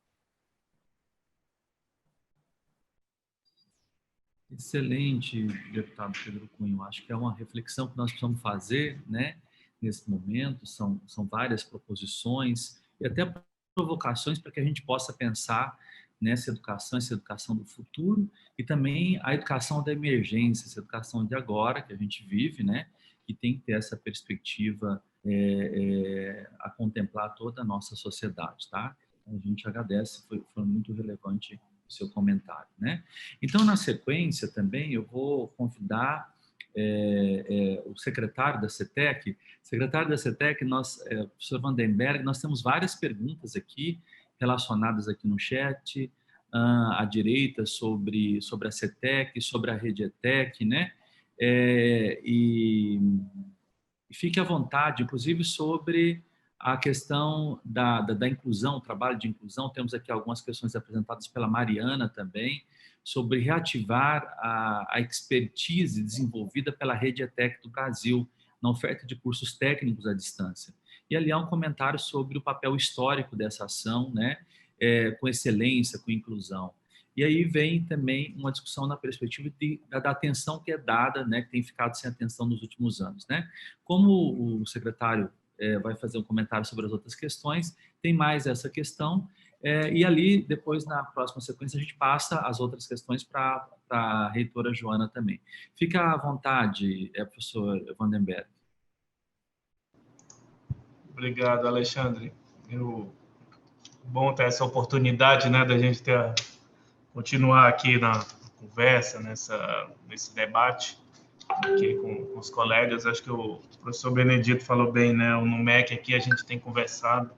Excelente, deputado Pedro Cunha. Eu acho que é uma reflexão que nós precisamos fazer, né, nesse momento. São várias proposições e até provocações para que a gente possa pensar nessa educação, essa educação do futuro, e também a educação da emergência, essa educação de agora que a gente vive, né? Que tem que ter essa perspectiva a contemplar toda a nossa sociedade, tá? A gente agradece, foi muito relevante o seu comentário, né? Então, na sequência também, eu vou convidar o secretário da CETEC. Secretário da CETEC, professor Vandenberg, nós temos várias perguntas aqui, relacionadas aqui no chat, à direita, sobre a CETEC, sobre a Rede ETEC, né? E fique à vontade, inclusive, sobre a questão da inclusão, o trabalho de inclusão. Temos aqui algumas questões apresentadas pela Mariana também, sobre reativar a expertise desenvolvida pela Rede ETEC do Brasil na oferta de cursos técnicos à distância. E ali há um comentário sobre o papel histórico dessa ação, né, com excelência, com inclusão. E aí vem também uma discussão na perspectiva da atenção que é dada, né, que tem ficado sem atenção nos últimos anos, né? Como o secretário vai fazer um comentário sobre as outras questões, tem mais essa questão, e ali, depois, na próxima sequência, a gente passa as outras questões para a reitora Joana também. Fica à vontade, professor Vandenberg. Obrigado, Alexandre. Bom ter essa oportunidade, né, da gente continuar aqui na conversa, nesse debate aqui com os colegas. Acho que o professor Benedito falou bem, né? No MEC aqui a gente tem conversado,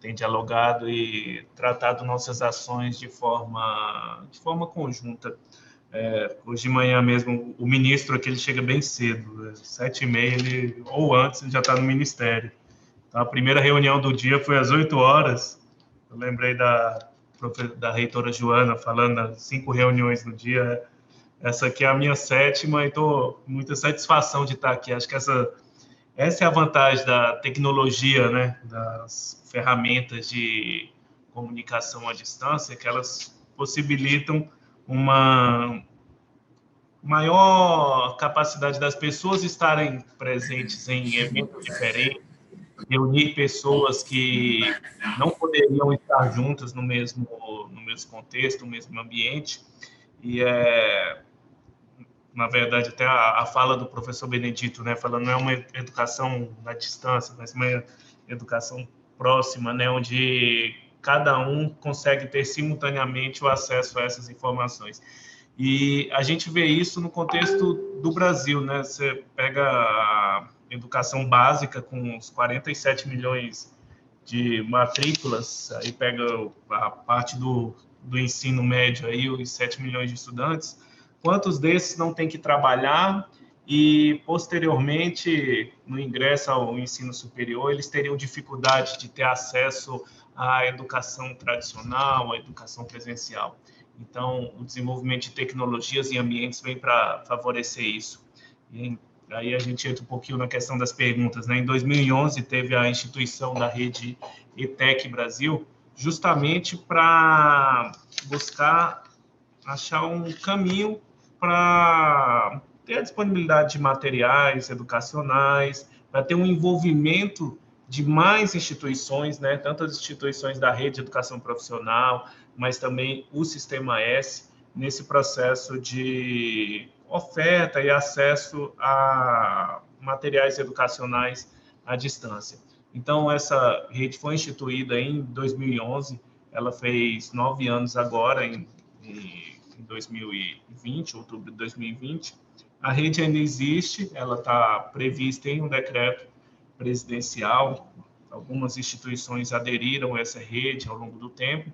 tem dialogado e tratado nossas ações de forma conjunta. Hoje de manhã mesmo, o ministro aqui, ele chega bem cedo, 7h30, ou antes, ele já está no ministério. Então, a primeira reunião do dia foi às 8 horas. Eu lembrei da reitora Joana falando 5 reuniões no dia. Essa aqui é a minha 7ª e estou com muita satisfação de estar aqui. Acho que essa é a vantagem da tecnologia, né? Das ferramentas de comunicação à distância, que elas possibilitam uma maior capacidade das pessoas estarem presentes em eventos diferentes, reunir pessoas que não poderiam estar juntas no mesmo contexto, no mesmo ambiente. E na verdade, até a fala do professor Benedito, né, falando não é uma educação na distância, mas uma educação próxima, né, onde cada um consegue ter simultaneamente o acesso a essas informações. E a gente vê isso no contexto do Brasil, né? Você pega a educação básica com os 47 milhões de matrículas, aí pega a parte do ensino médio, aí, os 7 milhões de estudantes. Quantos desses não têm que trabalhar e, posteriormente, no ingresso ao ensino superior, eles teriam dificuldade de ter acesso à educação tradicional, à educação presencial? Então, o desenvolvimento de tecnologias e ambientes vem para favorecer isso. E aí a gente entra um pouquinho na questão das perguntas, né? Em 2011, teve a instituição da Rede ETEC Brasil, justamente para buscar achar um caminho para ter a disponibilidade de materiais educacionais, para ter um envolvimento de mais instituições, né? Tanto as instituições da rede de educação profissional, mas também o Sistema S, nesse processo de oferta e acesso a materiais educacionais à distância. Então, essa rede foi instituída em 2011, ela fez 9 anos agora, em 2020, outubro de 2020. A rede ainda existe, ela está prevista em um decreto presidencial, algumas instituições aderiram a essa rede ao longo do tempo,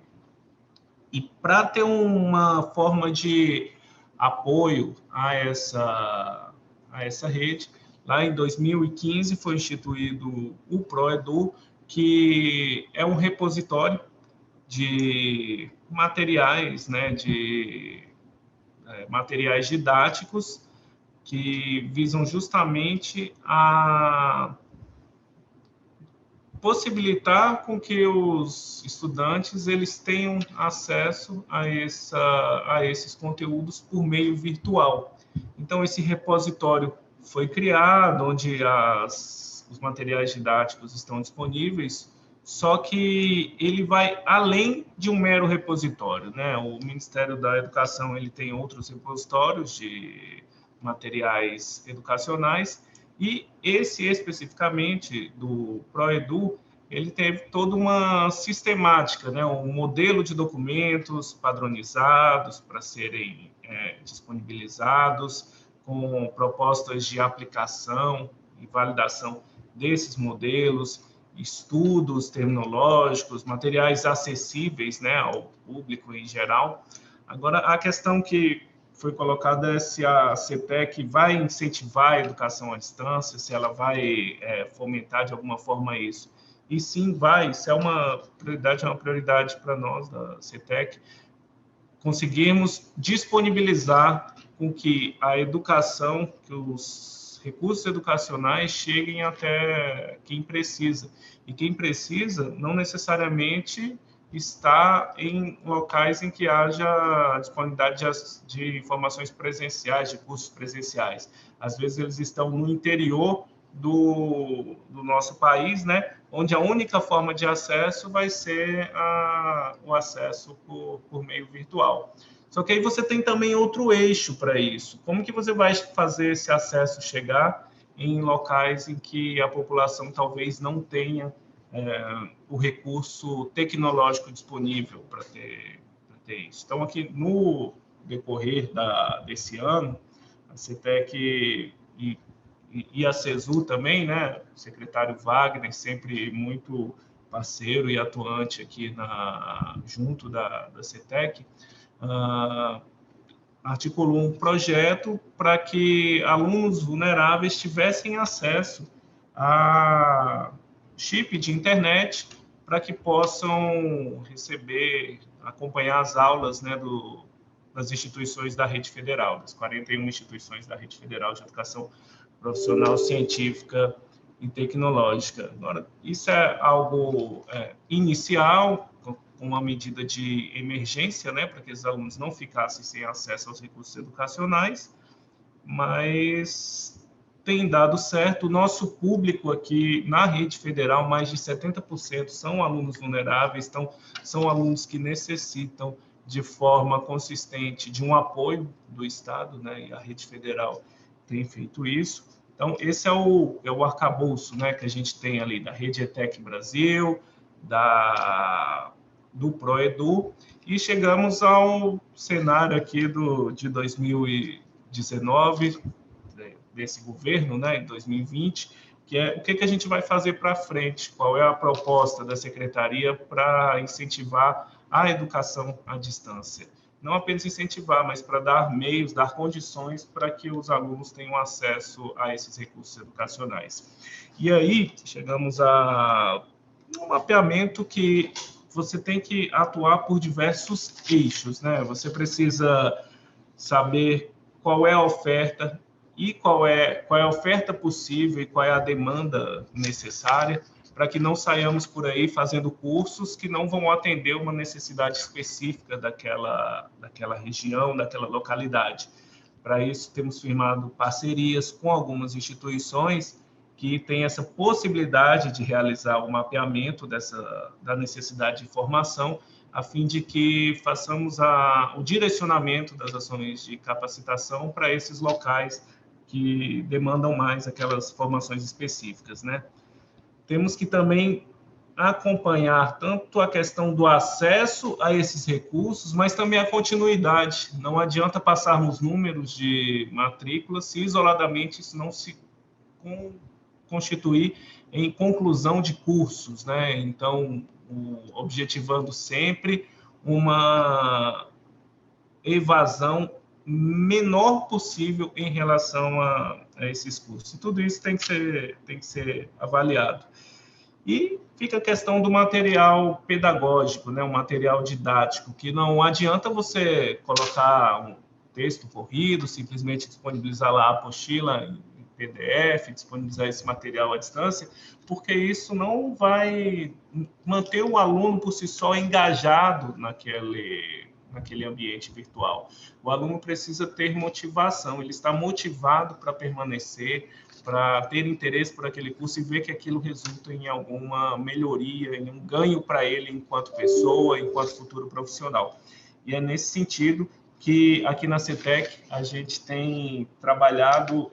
e para ter uma forma de apoio a essa rede, lá em 2015 foi instituído o ProEdu, que é um repositório de materiais, né, materiais didáticos que visam justamente a possibilitar com que os estudantes eles tenham acesso a esses conteúdos por meio virtual. Então, esse repositório foi criado, onde os materiais didáticos estão disponíveis só que ele vai além de um mero repositório, né? O Ministério da Educação ele tem outros repositórios de materiais educacionais, e esse especificamente do ProEdu, ele teve toda uma sistemática, né? Um modelo de documentos padronizados para serem disponibilizados, com propostas de aplicação e validação desses modelos, estudos terminológicos, materiais acessíveis, né, ao público em geral. Agora, a questão que foi colocada é se a CETEC vai incentivar a educação à distância, se ela vai fomentar de alguma forma isso. E sim, vai, isso é uma prioridade para nós da CETEC, conseguirmos disponibilizar com que a educação, que os recursos educacionais cheguem até quem precisa. E quem precisa não necessariamente está em locais em que haja disponibilidade de informações presenciais, de cursos presenciais. Às vezes eles estão no interior do nosso país, né, onde a única forma de acesso vai ser o acesso por meio virtual. Só que aí você tem também outro eixo para isso. Como que você vai fazer esse acesso chegar em locais em que a população talvez não tenha o recurso tecnológico disponível para ter isso? Então, aqui no decorrer desse ano, a CETEC e a CESU também, né, o secretário Wagner, sempre muito parceiro e atuante aqui junto da CETEC, articulou um projeto para que alunos vulneráveis tivessem acesso a chip de internet para que possam receber, acompanhar as aulas, né, das instituições da rede federal, das 41 instituições da rede federal de educação profissional, científica e tecnológica. Agora, isso é algo inicial, com uma medida de emergência, né, para que os alunos não ficassem sem acesso aos recursos educacionais, mas tem dado certo. O nosso público aqui na rede federal, mais de 70% são alunos vulneráveis, então são alunos que necessitam de forma consistente de um apoio do Estado, né, e a rede federal tem feito isso. Então, esse é o arcabouço, né, que a gente tem ali da Rede ETEC Brasil, do ProEdu, e chegamos ao cenário aqui de 2019, desse governo, né, em 2020, que é o que a gente vai fazer para frente, qual é a proposta da Secretaria para incentivar a educação à distância. Não apenas incentivar, mas para dar meios, dar condições para que os alunos tenham acesso a esses recursos educacionais. E aí, chegamos a um mapeamento que você tem que atuar por diversos eixos, né? Você precisa saber qual é a oferta e qual é a oferta possível e qual é a demanda necessária, para que não saiamos por aí fazendo cursos que não vão atender uma necessidade específica daquela região, daquela localidade. Para isso, temos firmado parcerias com algumas instituições que têm essa possibilidade de realizar o mapeamento da necessidade de formação, a fim de que façamos o direcionamento das ações de capacitação para esses locais que demandam mais aquelas formações específicas, né? Temos que também acompanhar tanto a questão do acesso a esses recursos, mas também a continuidade. Não adianta passarmos números de matrículas se isoladamente isso não se constituir em conclusão de cursos, né? Então, objetivando sempre uma evasão menor possível em relação a esses cursos. E tudo isso tem que ser avaliado. E fica a questão do material pedagógico, né? Um material didático, que não adianta você colocar um texto corrido, simplesmente disponibilizar lá a apostila em PDF, disponibilizar esse material à distância, porque isso não vai manter o aluno por si só engajado naquele ambiente virtual. O aluno precisa ter motivação, ele está motivado para permanecer, para ter interesse por aquele curso e ver que aquilo resulta em alguma melhoria, em um ganho para ele enquanto pessoa, enquanto futuro profissional. E é nesse sentido que aqui na CETEC a gente tem trabalhado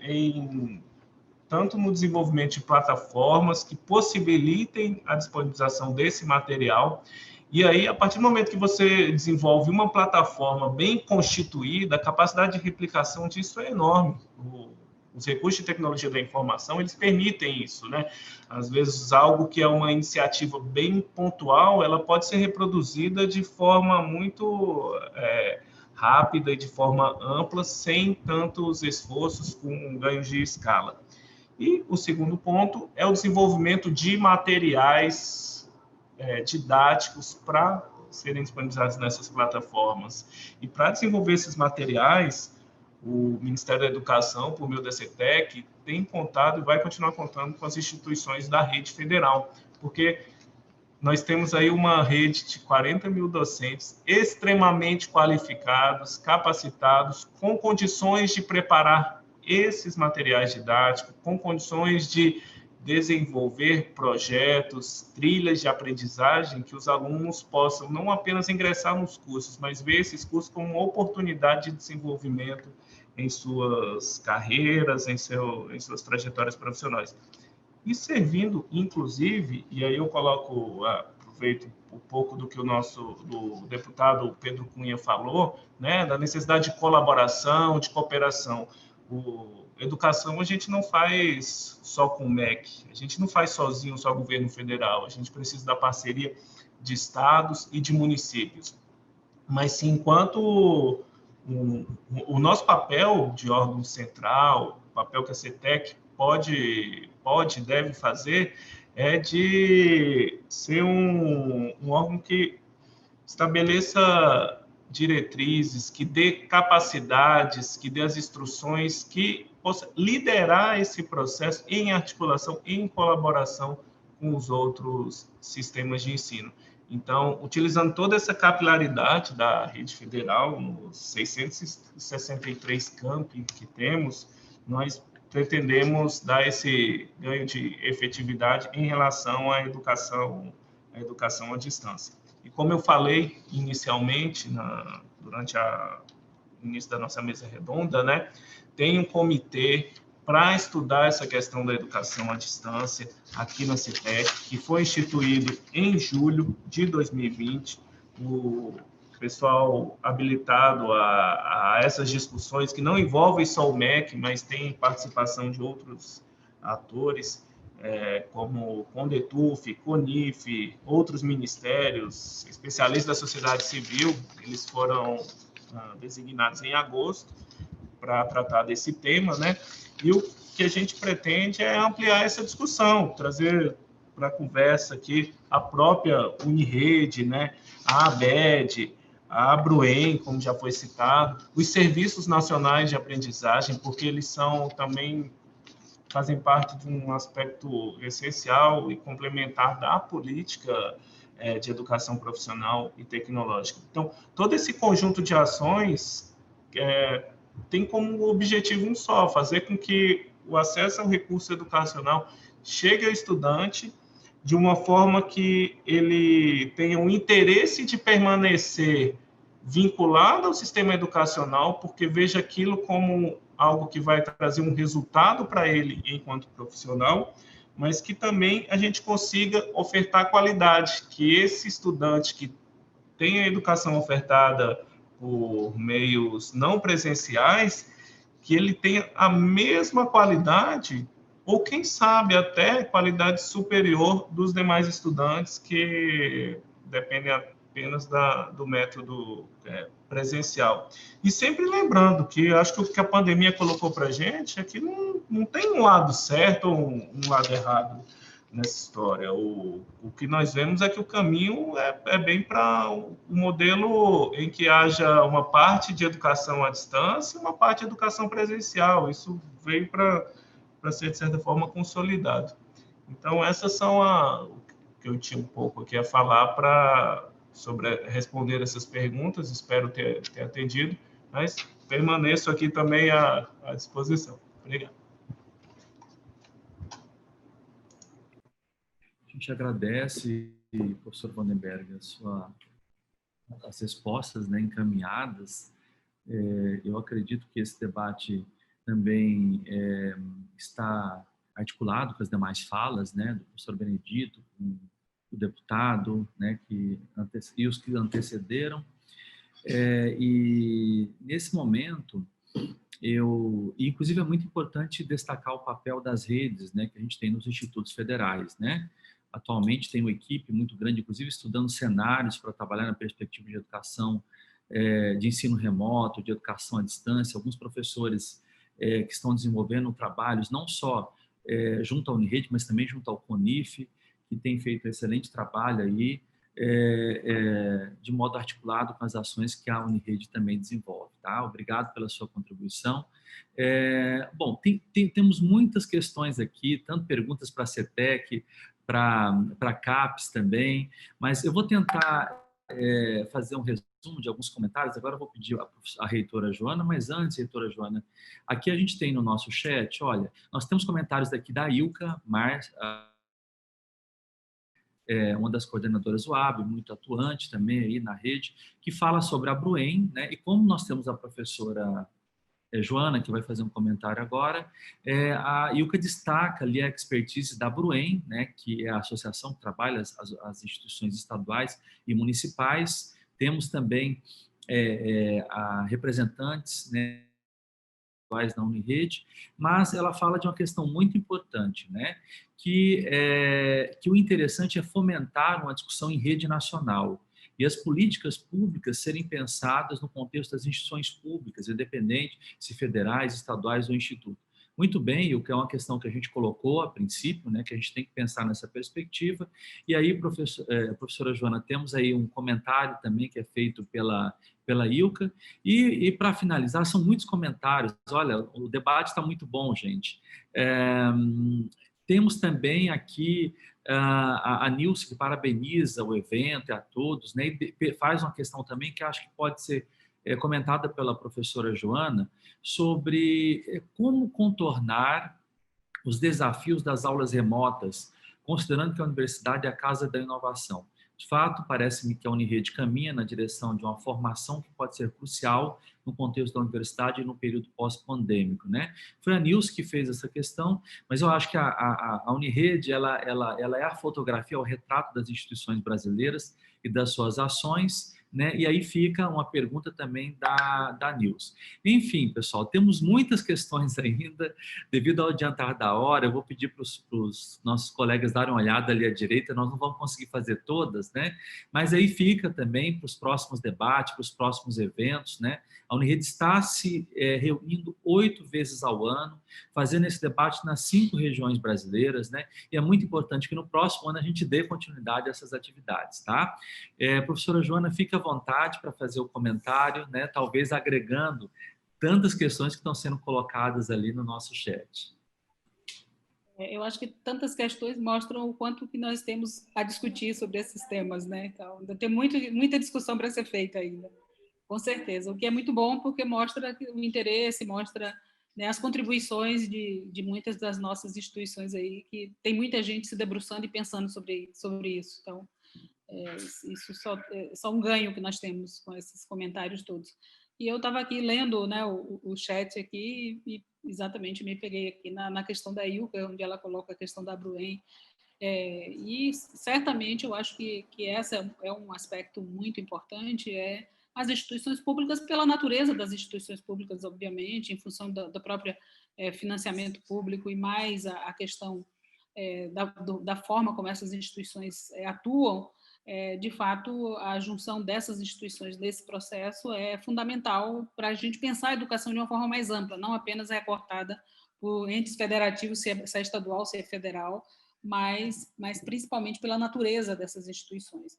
tanto no desenvolvimento de plataformas que possibilitem a disponibilização desse material. E aí, a partir do momento que você desenvolve uma plataforma bem constituída, a capacidade de replicação disso é enorme. Os recursos de tecnologia da informação, eles permitem isso, né? Às vezes, algo que é uma iniciativa bem pontual, ela pode ser reproduzida de forma muito rápida e de forma ampla, sem tantos esforços, com ganhos de escala. E o segundo ponto é o desenvolvimento de materiais didáticos para serem disponibilizados nessas plataformas. E para desenvolver esses materiais, o Ministério da Educação, por meio da CETEC, tem contado e vai continuar contando com as instituições da rede federal, porque nós temos aí uma rede de 40 mil docentes extremamente qualificados, capacitados, com condições de preparar esses materiais didáticos, com condições de desenvolver projetos, trilhas de aprendizagem que os alunos possam não apenas ingressar nos cursos, mas ver esses cursos como uma oportunidade de desenvolvimento em suas carreiras, em suas trajetórias profissionais. E servindo, inclusive, e aí eu aproveito um pouco do que do deputado Pedro Cunha falou, né, da necessidade de colaboração, de cooperação. Educação a gente não faz só com o MEC, a gente não faz sozinho, só o governo federal, a gente precisa da parceria de estados e de municípios. Mas sim, enquanto o nosso papel de órgão central, o papel que a CETEC deve fazer, é de ser um órgão que estabeleça diretrizes, que dê capacidades, que dê as instruções, que possa liderar esse processo em articulação, em colaboração com os outros sistemas de ensino. Então, utilizando toda essa capilaridade da rede federal, nos 663 campi que temos, nós pretendemos dar esse ganho de efetividade em relação à educação à distância. E como eu falei inicialmente, durante o início da nossa mesa redonda, né, tem um comitê para estudar essa questão da educação à distância aqui na CETEC, que foi instituído em julho de 2020. O pessoal habilitado a essas discussões, que não envolvem só o MEC, mas tem participação de outros atores, como CONDETUF, CONIF, outros ministérios, especialistas da sociedade civil. Eles foram designados em agosto para tratar desse tema, né? E o que a gente pretende é ampliar essa discussão, trazer para a conversa aqui a própria Unirede, né? A ABED, a Abruen, como já foi citado, os serviços nacionais de aprendizagem, porque eles fazem parte de um aspecto essencial e complementar da política de educação profissional e tecnológica. Então, todo esse conjunto de ações tem como objetivo um só: fazer com que o acesso ao recurso educacional chegue ao estudante de uma forma que ele tenha um interesse de permanecer vinculado ao sistema educacional, porque veja aquilo como algo que vai trazer um resultado para ele enquanto profissional, mas que também a gente consiga ofertar qualidade, que esse estudante que tem a educação ofertada por meios não presenciais, que ele tenha a mesma qualidade, ou quem sabe até qualidade superior dos demais estudantes que dependem apenas do método presencial. E sempre lembrando que acho que o que a pandemia colocou para a gente é que não tem um lado certo ou um lado errado nessa história. O que nós vemos é que o caminho é bem para um modelo em que haja uma parte de educação à distância e uma parte de educação presencial. Isso veio para ser, de certa forma, consolidado. Então, essas são o que eu tinha um pouco aqui a falar sobre responder essas perguntas. Espero ter atendido, mas permaneço aqui também à disposição. Obrigado. gente agradece, professor Vandenberg, as respostas, né, encaminhadas. Eu acredito que esse debate também está articulado com as demais falas, né, do professor Benedito, com o deputado, né, e os que antecederam. E nesse momento, inclusive é muito importante destacar o papel das redes, né, que a gente tem nos institutos federais, né? Atualmente tem uma equipe muito grande, inclusive estudando cenários para trabalhar na perspectiva de educação, de ensino remoto, de educação à distância, alguns professores que estão desenvolvendo trabalhos não só junto à Unirede, mas também junto ao CONIF, que tem feito um excelente trabalho aí, de modo articulado com as ações que a Unirede também desenvolve. Tá? Obrigado pela sua contribuição. Bom, temos muitas questões aqui, tanto perguntas para a CETEC, para a CAPES também, mas eu vou tentar fazer um resumo de alguns comentários. Agora eu vou pedir a reitora Joana, mas antes, reitora Joana, aqui a gente tem no nosso chat, olha, nós temos comentários daqui da Ilka uma das coordenadoras do AB, muito atuante também aí na rede, que fala sobre a Bruem, né? E como nós temos a professora Joana, que vai fazer um comentário agora, a Ilka destaca ali a expertise da Bruem, né? Que é a associação que trabalha as instituições estaduais e municipais. Temos também a representantes, né, da Unirede, mas ela fala de uma questão muito importante, né? Que o interessante é fomentar uma discussão em rede nacional e as políticas públicas serem pensadas no contexto das instituições públicas, independente se federais, estaduais ou instituto. Muito bem, o que é uma questão que a gente colocou a princípio, né, que a gente tem que pensar nessa perspectiva. E aí, professora Joana, temos aí um comentário também que é feito pela Ilka. E para finalizar, são muitos comentários. Olha, o debate está muito bom, gente. Temos também aqui a Nilce, que parabeniza o evento e a todos, né, e faz uma questão também que acho que pode ser comentada pela professora Joana, sobre como contornar os desafios das aulas remotas, considerando que a universidade é a casa da inovação. De fato, parece-me que a Unirede caminha na direção de uma formação que pode ser crucial no contexto da universidade e no período pós-pandêmico, né? Foi a Nilce que fez essa questão, mas eu acho que a Unirede ela é a fotografia, é o retrato das instituições brasileiras e das suas ações, né? E aí fica uma pergunta também da Nilce. Enfim, pessoal, temos muitas questões ainda, devido ao adiantar da hora. Eu vou pedir para os nossos colegas darem uma olhada ali à direita, nós não vamos conseguir fazer todas, né? Mas aí fica também para os próximos debates, para os próximos eventos, né? A Unirede está se reunindo 8 vezes ao ano, fazendo esse debate nas 5 regiões brasileiras, né? E é muito importante que no próximo ano a gente dê continuidade a essas atividades, tá? Professora Joana, fique à vontade para fazer o comentário, né? Talvez agregando tantas questões que estão sendo colocadas ali no nosso chat. Eu acho que tantas questões mostram o quanto que nós temos a discutir sobre esses temas, né? Então, ainda tem muita discussão para ser feita ainda, com certeza. O que é muito bom, porque mostra o interesse, mostra, né, as contribuições de muitas das nossas instituições aí, que tem muita gente se debruçando e pensando sobre isso. Então, isso só um ganho que nós temos com esses comentários todos. E eu estava aqui lendo, né, o chat aqui e exatamente me peguei aqui na questão da Ilka, onde ela coloca a questão da Bruem. E certamente eu acho que essa é um aspecto muito importante, as instituições públicas, pela natureza das instituições públicas, obviamente, em função do próprio financiamento público e mais a questão da forma como essas instituições atuam. De fato, a junção dessas instituições nesse processo é fundamental para a gente pensar a educação de uma forma mais ampla, não apenas recortada por entes federativos, se é estadual, se é federal, mas principalmente pela natureza dessas instituições.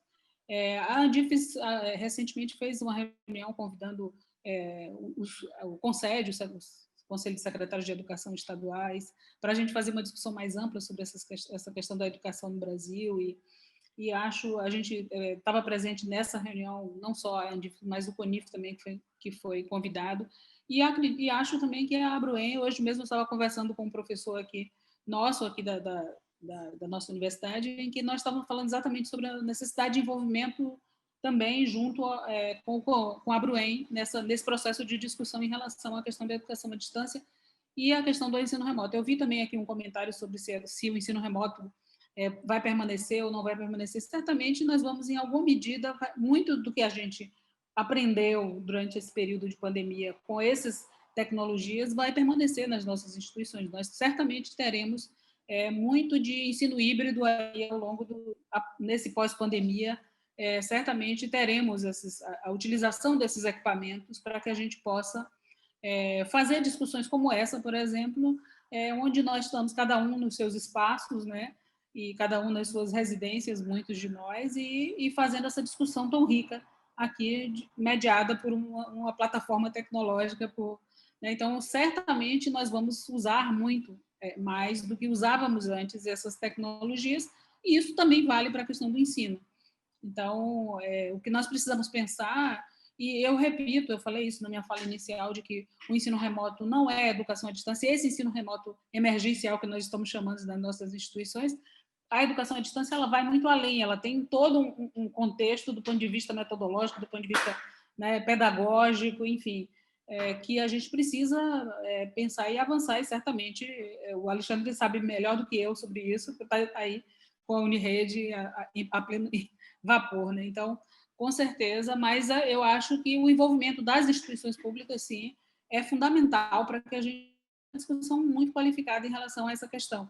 A Andifes recentemente fez uma reunião convidando o Conselho, os Conselho de Secretários de Educação estaduais, para a gente fazer uma discussão mais ampla sobre essa questão da educação no Brasil e a gente estava presente nessa reunião, não só a Andifes, mas o CONIF também, que foi convidado, e acho também que a Bruem, hoje mesmo eu estava conversando com um professor aqui, nosso aqui da nossa universidade, em que nós estávamos falando exatamente sobre a necessidade de envolvimento também junto com a Bruem nesse processo de discussão em relação à questão da educação à distância e a questão do ensino remoto. Eu vi também aqui um comentário sobre se o ensino remoto vai permanecer ou não vai permanecer. Certamente nós vamos, em alguma medida, muito do que a gente aprendeu durante esse período de pandemia com essas tecnologias vai permanecer nas nossas instituições. Nós certamente teremos muito de ensino híbrido aí ao longo nesse pós-pandemia. Certamente teremos a utilização desses equipamentos para que a gente possa fazer discussões como essa, por exemplo, onde nós estamos cada um nos seus espaços, né, e cada um nas suas residências, muitos de nós, e fazendo essa discussão tão rica aqui, mediada por uma plataforma tecnológica. Né? Então, certamente, nós vamos usar muito mais do que usávamos antes essas tecnologias, e isso também vale para a questão do ensino. Então, o que nós precisamos pensar, e eu repito, eu falei isso na minha fala inicial, de que o ensino remoto não é educação à distância, esse ensino remoto emergencial que nós estamos chamando nas nossas instituições, a educação à distância ela vai muito além, ela tem todo um contexto do ponto de vista metodológico, do ponto de vista, né, pedagógico, enfim, que a gente precisa pensar e avançar, e certamente o Alexandre sabe melhor do que eu sobre isso, porque está aí com a Unirede a pleno vapor, né? Então, com certeza, mas eu acho que o envolvimento das instituições públicas, sim, é fundamental para que a gente tenha uma discussão muito qualificada em relação a essa questão.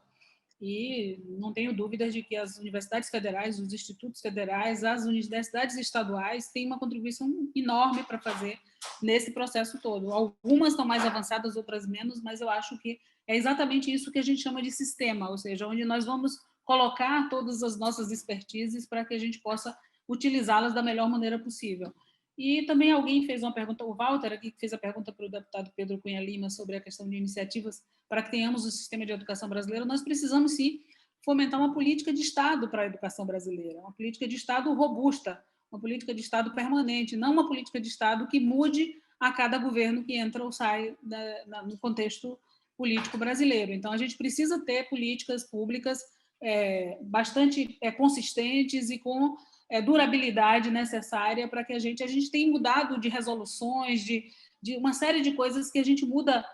E não tenho dúvidas de que as universidades federais, os institutos federais, as universidades estaduais têm uma contribuição enorme para fazer nesse processo todo. Algumas estão mais avançadas, outras menos, mas eu acho que é exatamente isso que a gente chama de sistema, ou seja, onde nós vamos colocar todas as nossas expertises para que a gente possa utilizá-las da melhor maneira possível. E também alguém fez uma pergunta, o Walter aqui fez a pergunta para o deputado Pedro Cunha Lima sobre a questão de iniciativas para que tenhamos o sistema de educação brasileiro. Nós precisamos, sim, fomentar uma política de Estado para a educação brasileira, uma política de Estado robusta, uma política de Estado permanente, não uma política de Estado que mude a cada governo que entra ou sai no contexto político brasileiro. Então, a gente precisa ter políticas públicas bastante consistentes e com durabilidade necessária para que a gente tenha mudado de resoluções, de uma série de coisas que a gente muda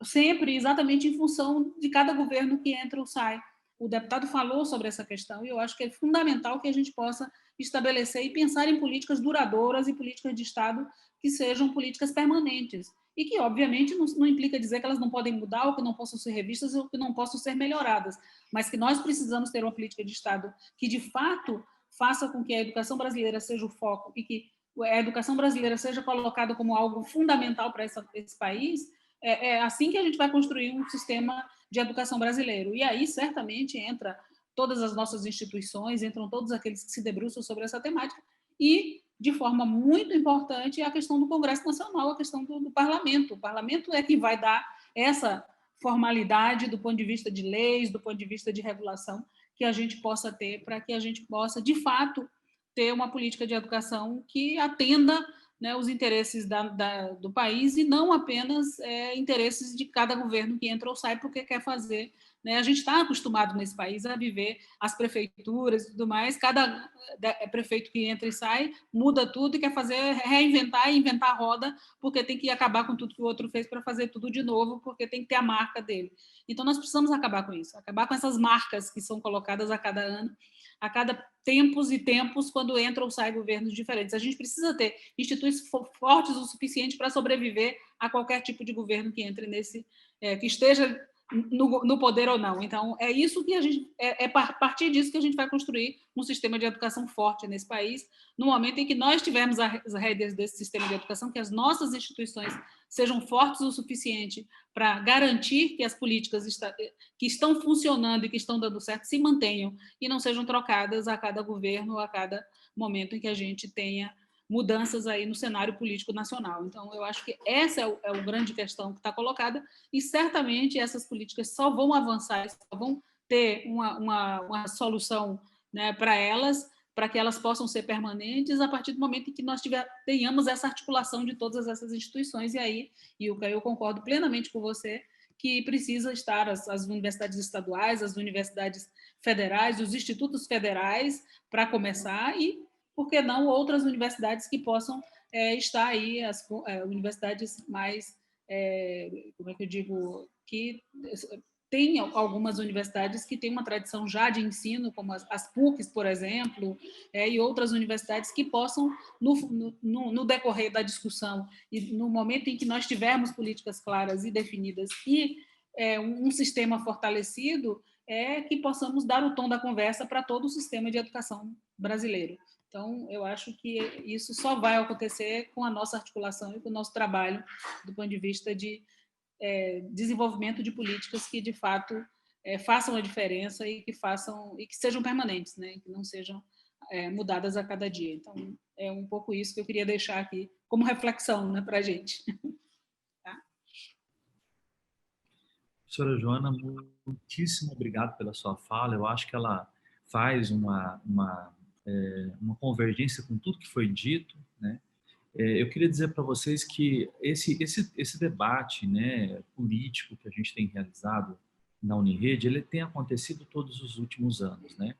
sempre exatamente em função de cada governo que entra ou sai. O deputado falou sobre essa questão e eu acho que é fundamental que a gente possa estabelecer e pensar em políticas duradouras e políticas de Estado que sejam políticas permanentes e que, obviamente, não implica dizer que elas não podem mudar ou que não possam ser revistas ou que não possam ser melhoradas, mas que nós precisamos ter uma política de Estado que, de fato, faça com que a educação brasileira seja o foco e que a educação brasileira seja colocada como algo fundamental para esse país. É assim que a gente vai construir um sistema de educação brasileiro. E aí, certamente, entra todas as nossas instituições, entram todos aqueles que se debruçam sobre essa temática e, de forma muito importante, a questão do Congresso Nacional, a questão do Parlamento. O Parlamento é que vai dar essa formalidade do ponto de vista de leis, do ponto de vista de regulação, que a gente possa ter para que a gente possa, de fato, ter uma política de educação que atenda, né, os interesses do país e não apenas interesses de cada governo que entra ou sai porque quer fazer. Né? A gente está acostumado nesse país a viver as prefeituras e tudo mais, cada prefeito que entra e sai muda tudo e quer reinventar e inventar a roda porque tem que acabar com tudo que o outro fez para fazer tudo de novo, porque tem que ter a marca dele. Então, nós precisamos acabar com isso, acabar com essas marcas que são colocadas a cada ano, a cada tempos e tempos, quando entra ou sai governos diferentes. A gente precisa ter instituições fortes o suficiente para sobreviver a qualquer tipo de governo que entre que esteja no poder ou não. Então, é isso que a partir disso que a gente vai construir um sistema de educação forte nesse país, no momento em que nós tivermos as rédeas desse sistema de educação, que as nossas instituições sejam fortes o suficiente para garantir que as políticas que estão funcionando e que estão dando certo se mantenham e não sejam trocadas a cada governo ou a cada momento em que a gente tenha mudanças aí no cenário político nacional. Então, eu acho que essa é a grande questão que está colocada e, certamente, essas políticas só vão avançar, só vão ter uma solução, né, para que elas possam ser permanentes a partir do momento em que nós tenhamos essa articulação de todas essas instituições. E aí, Ilka, eu concordo plenamente com você que precisa estar as universidades estaduais, as universidades federais, os institutos federais, para começar, e, por que não, outras universidades que possam estar aí, as universidades mais, como é que eu digo, que tem algumas universidades que têm uma tradição já de ensino, como as PUCs, por exemplo, e outras universidades que possam, no decorrer da discussão e no momento em que nós tivermos políticas claras e definidas e um sistema fortalecido, que possamos dar o tom da conversa para todo o sistema de educação brasileiro. Então, eu acho que isso só vai acontecer com a nossa articulação e com o nosso trabalho do ponto de vista de desenvolvimento de políticas que, de fato, façam a diferença e que sejam permanentes, né? Que não sejam mudadas a cada dia. Então, é um pouco isso que eu queria deixar aqui como reflexão, né, para a gente. Tá? Professora Joana, muitíssimo obrigado pela sua fala. Eu acho que ela faz uma convergência com tudo que foi dito, né? Eu queria dizer para vocês que esse debate, né, político que a gente tem realizado na Unirede, ele tem acontecido todos os últimos anos, né?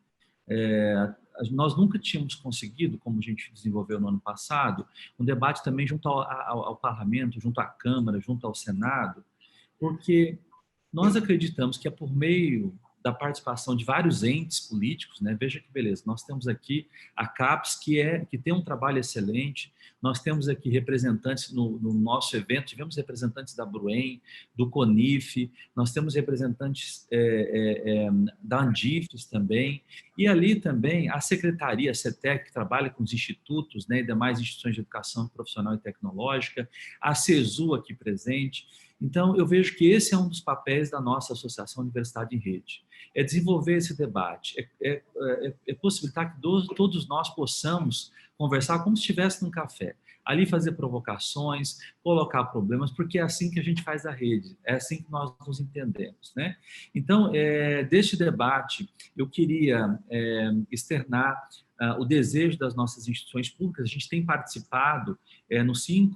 Nós nunca tínhamos conseguido, como a gente desenvolveu no ano passado, um debate também junto ao Parlamento, junto à Câmara, junto ao Senado, porque nós acreditamos que é por meio da participação de vários entes políticos, né? Veja que beleza, nós temos aqui a CAPES, que tem um trabalho excelente, nós temos aqui representantes no nosso evento, tivemos representantes da Bruem, do CONIF, nós temos representantes da Andifes também, e ali também a Secretaria, a CETEC, que trabalha com os institutos, né, e demais instituições de educação profissional e tecnológica, a CESU aqui presente. Então, eu vejo que esse é um dos papéis da nossa Associação Universidade em Rede, é desenvolver esse debate, possibilitar que todos nós possamos conversar como se estivesse num café, ali fazer provocações, colocar problemas, porque é assim que a gente faz a rede, é assim que nós nos entendemos, né? Então, deste debate, eu queria externar o desejo das nossas instituições públicas. A gente tem participado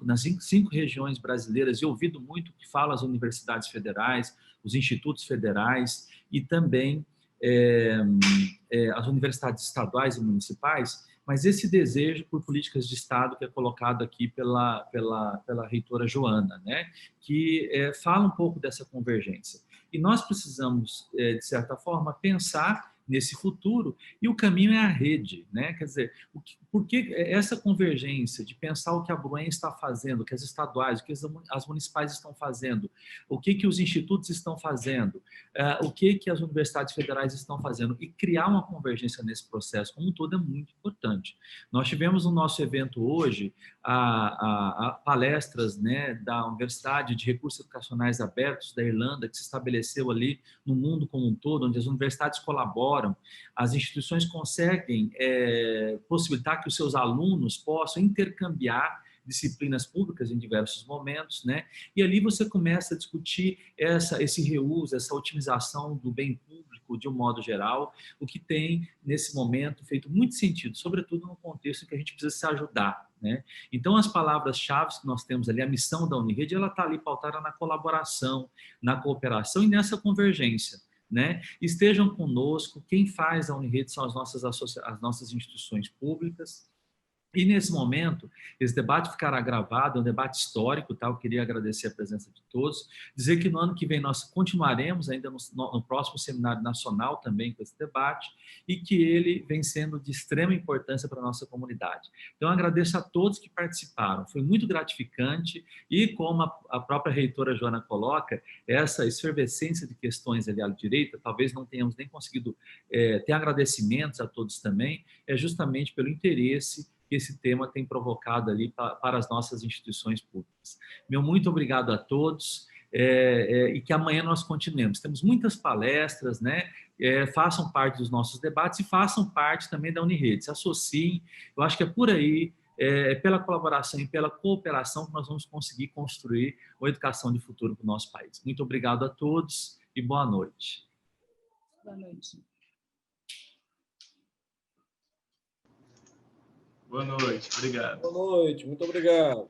nas cinco regiões brasileiras e ouvido muito o que falam as universidades federais, os institutos federais e também as universidades estaduais e municipais, mas esse desejo por políticas de Estado que é colocado aqui pela reitora Joana, né, que fala um pouco dessa convergência. E nós precisamos, de certa forma, pensar nesse futuro, e o caminho é a rede, né? Quer dizer, por que essa convergência de pensar o que a Bruem está fazendo, o que as estaduais, o que as municipais estão fazendo, o que os institutos estão fazendo, o que as universidades federais estão fazendo, e criar uma convergência nesse processo como um todo é muito importante. Nós tivemos no nosso evento hoje a palestras, né, da Universidade de Recursos Educacionais Abertos da Irlanda, que se estabeleceu ali no mundo como um todo, onde as universidades colaboram, as instituições conseguem possibilitar que os seus alunos possam intercambiar disciplinas públicas em diversos momentos, né? E ali você começa a discutir esse reuso, essa otimização do bem público de um modo geral, o que tem, nesse momento, feito muito sentido, sobretudo no contexto em que a gente precisa se ajudar, né? Então, as palavras-chave que nós temos ali, a missão da Unirede, ela está ali pautada na colaboração, na cooperação e nessa convergência, né? Estejam conosco, quem faz a Unirede são as nossas instituições públicas. E, nesse momento, esse debate ficará gravado, é um debate histórico, tá? Eu queria agradecer a presença de todos, dizer que no ano que vem nós continuaremos ainda no próximo Seminário Nacional também com esse debate, e que ele vem sendo de extrema importância para a nossa comunidade. Então, eu agradeço a todos que participaram, foi muito gratificante, e como a própria reitora Joana coloca, essa efervescência de questões ali à direita, talvez não tenhamos nem conseguido ter agradecimentos a todos também, é justamente pelo interesse que esse tema tem provocado ali para as nossas instituições públicas. Meu muito obrigado a todos, e que amanhã nós continuemos. Temos muitas palestras, né? Façam parte dos nossos debates e façam parte também da Unirede. Se associem, eu acho que é por aí, pela colaboração e pela cooperação que nós vamos conseguir construir uma educação de futuro para o nosso país. Muito obrigado a todos e boa noite. Boa noite. Boa noite, obrigado. Boa noite, muito obrigado.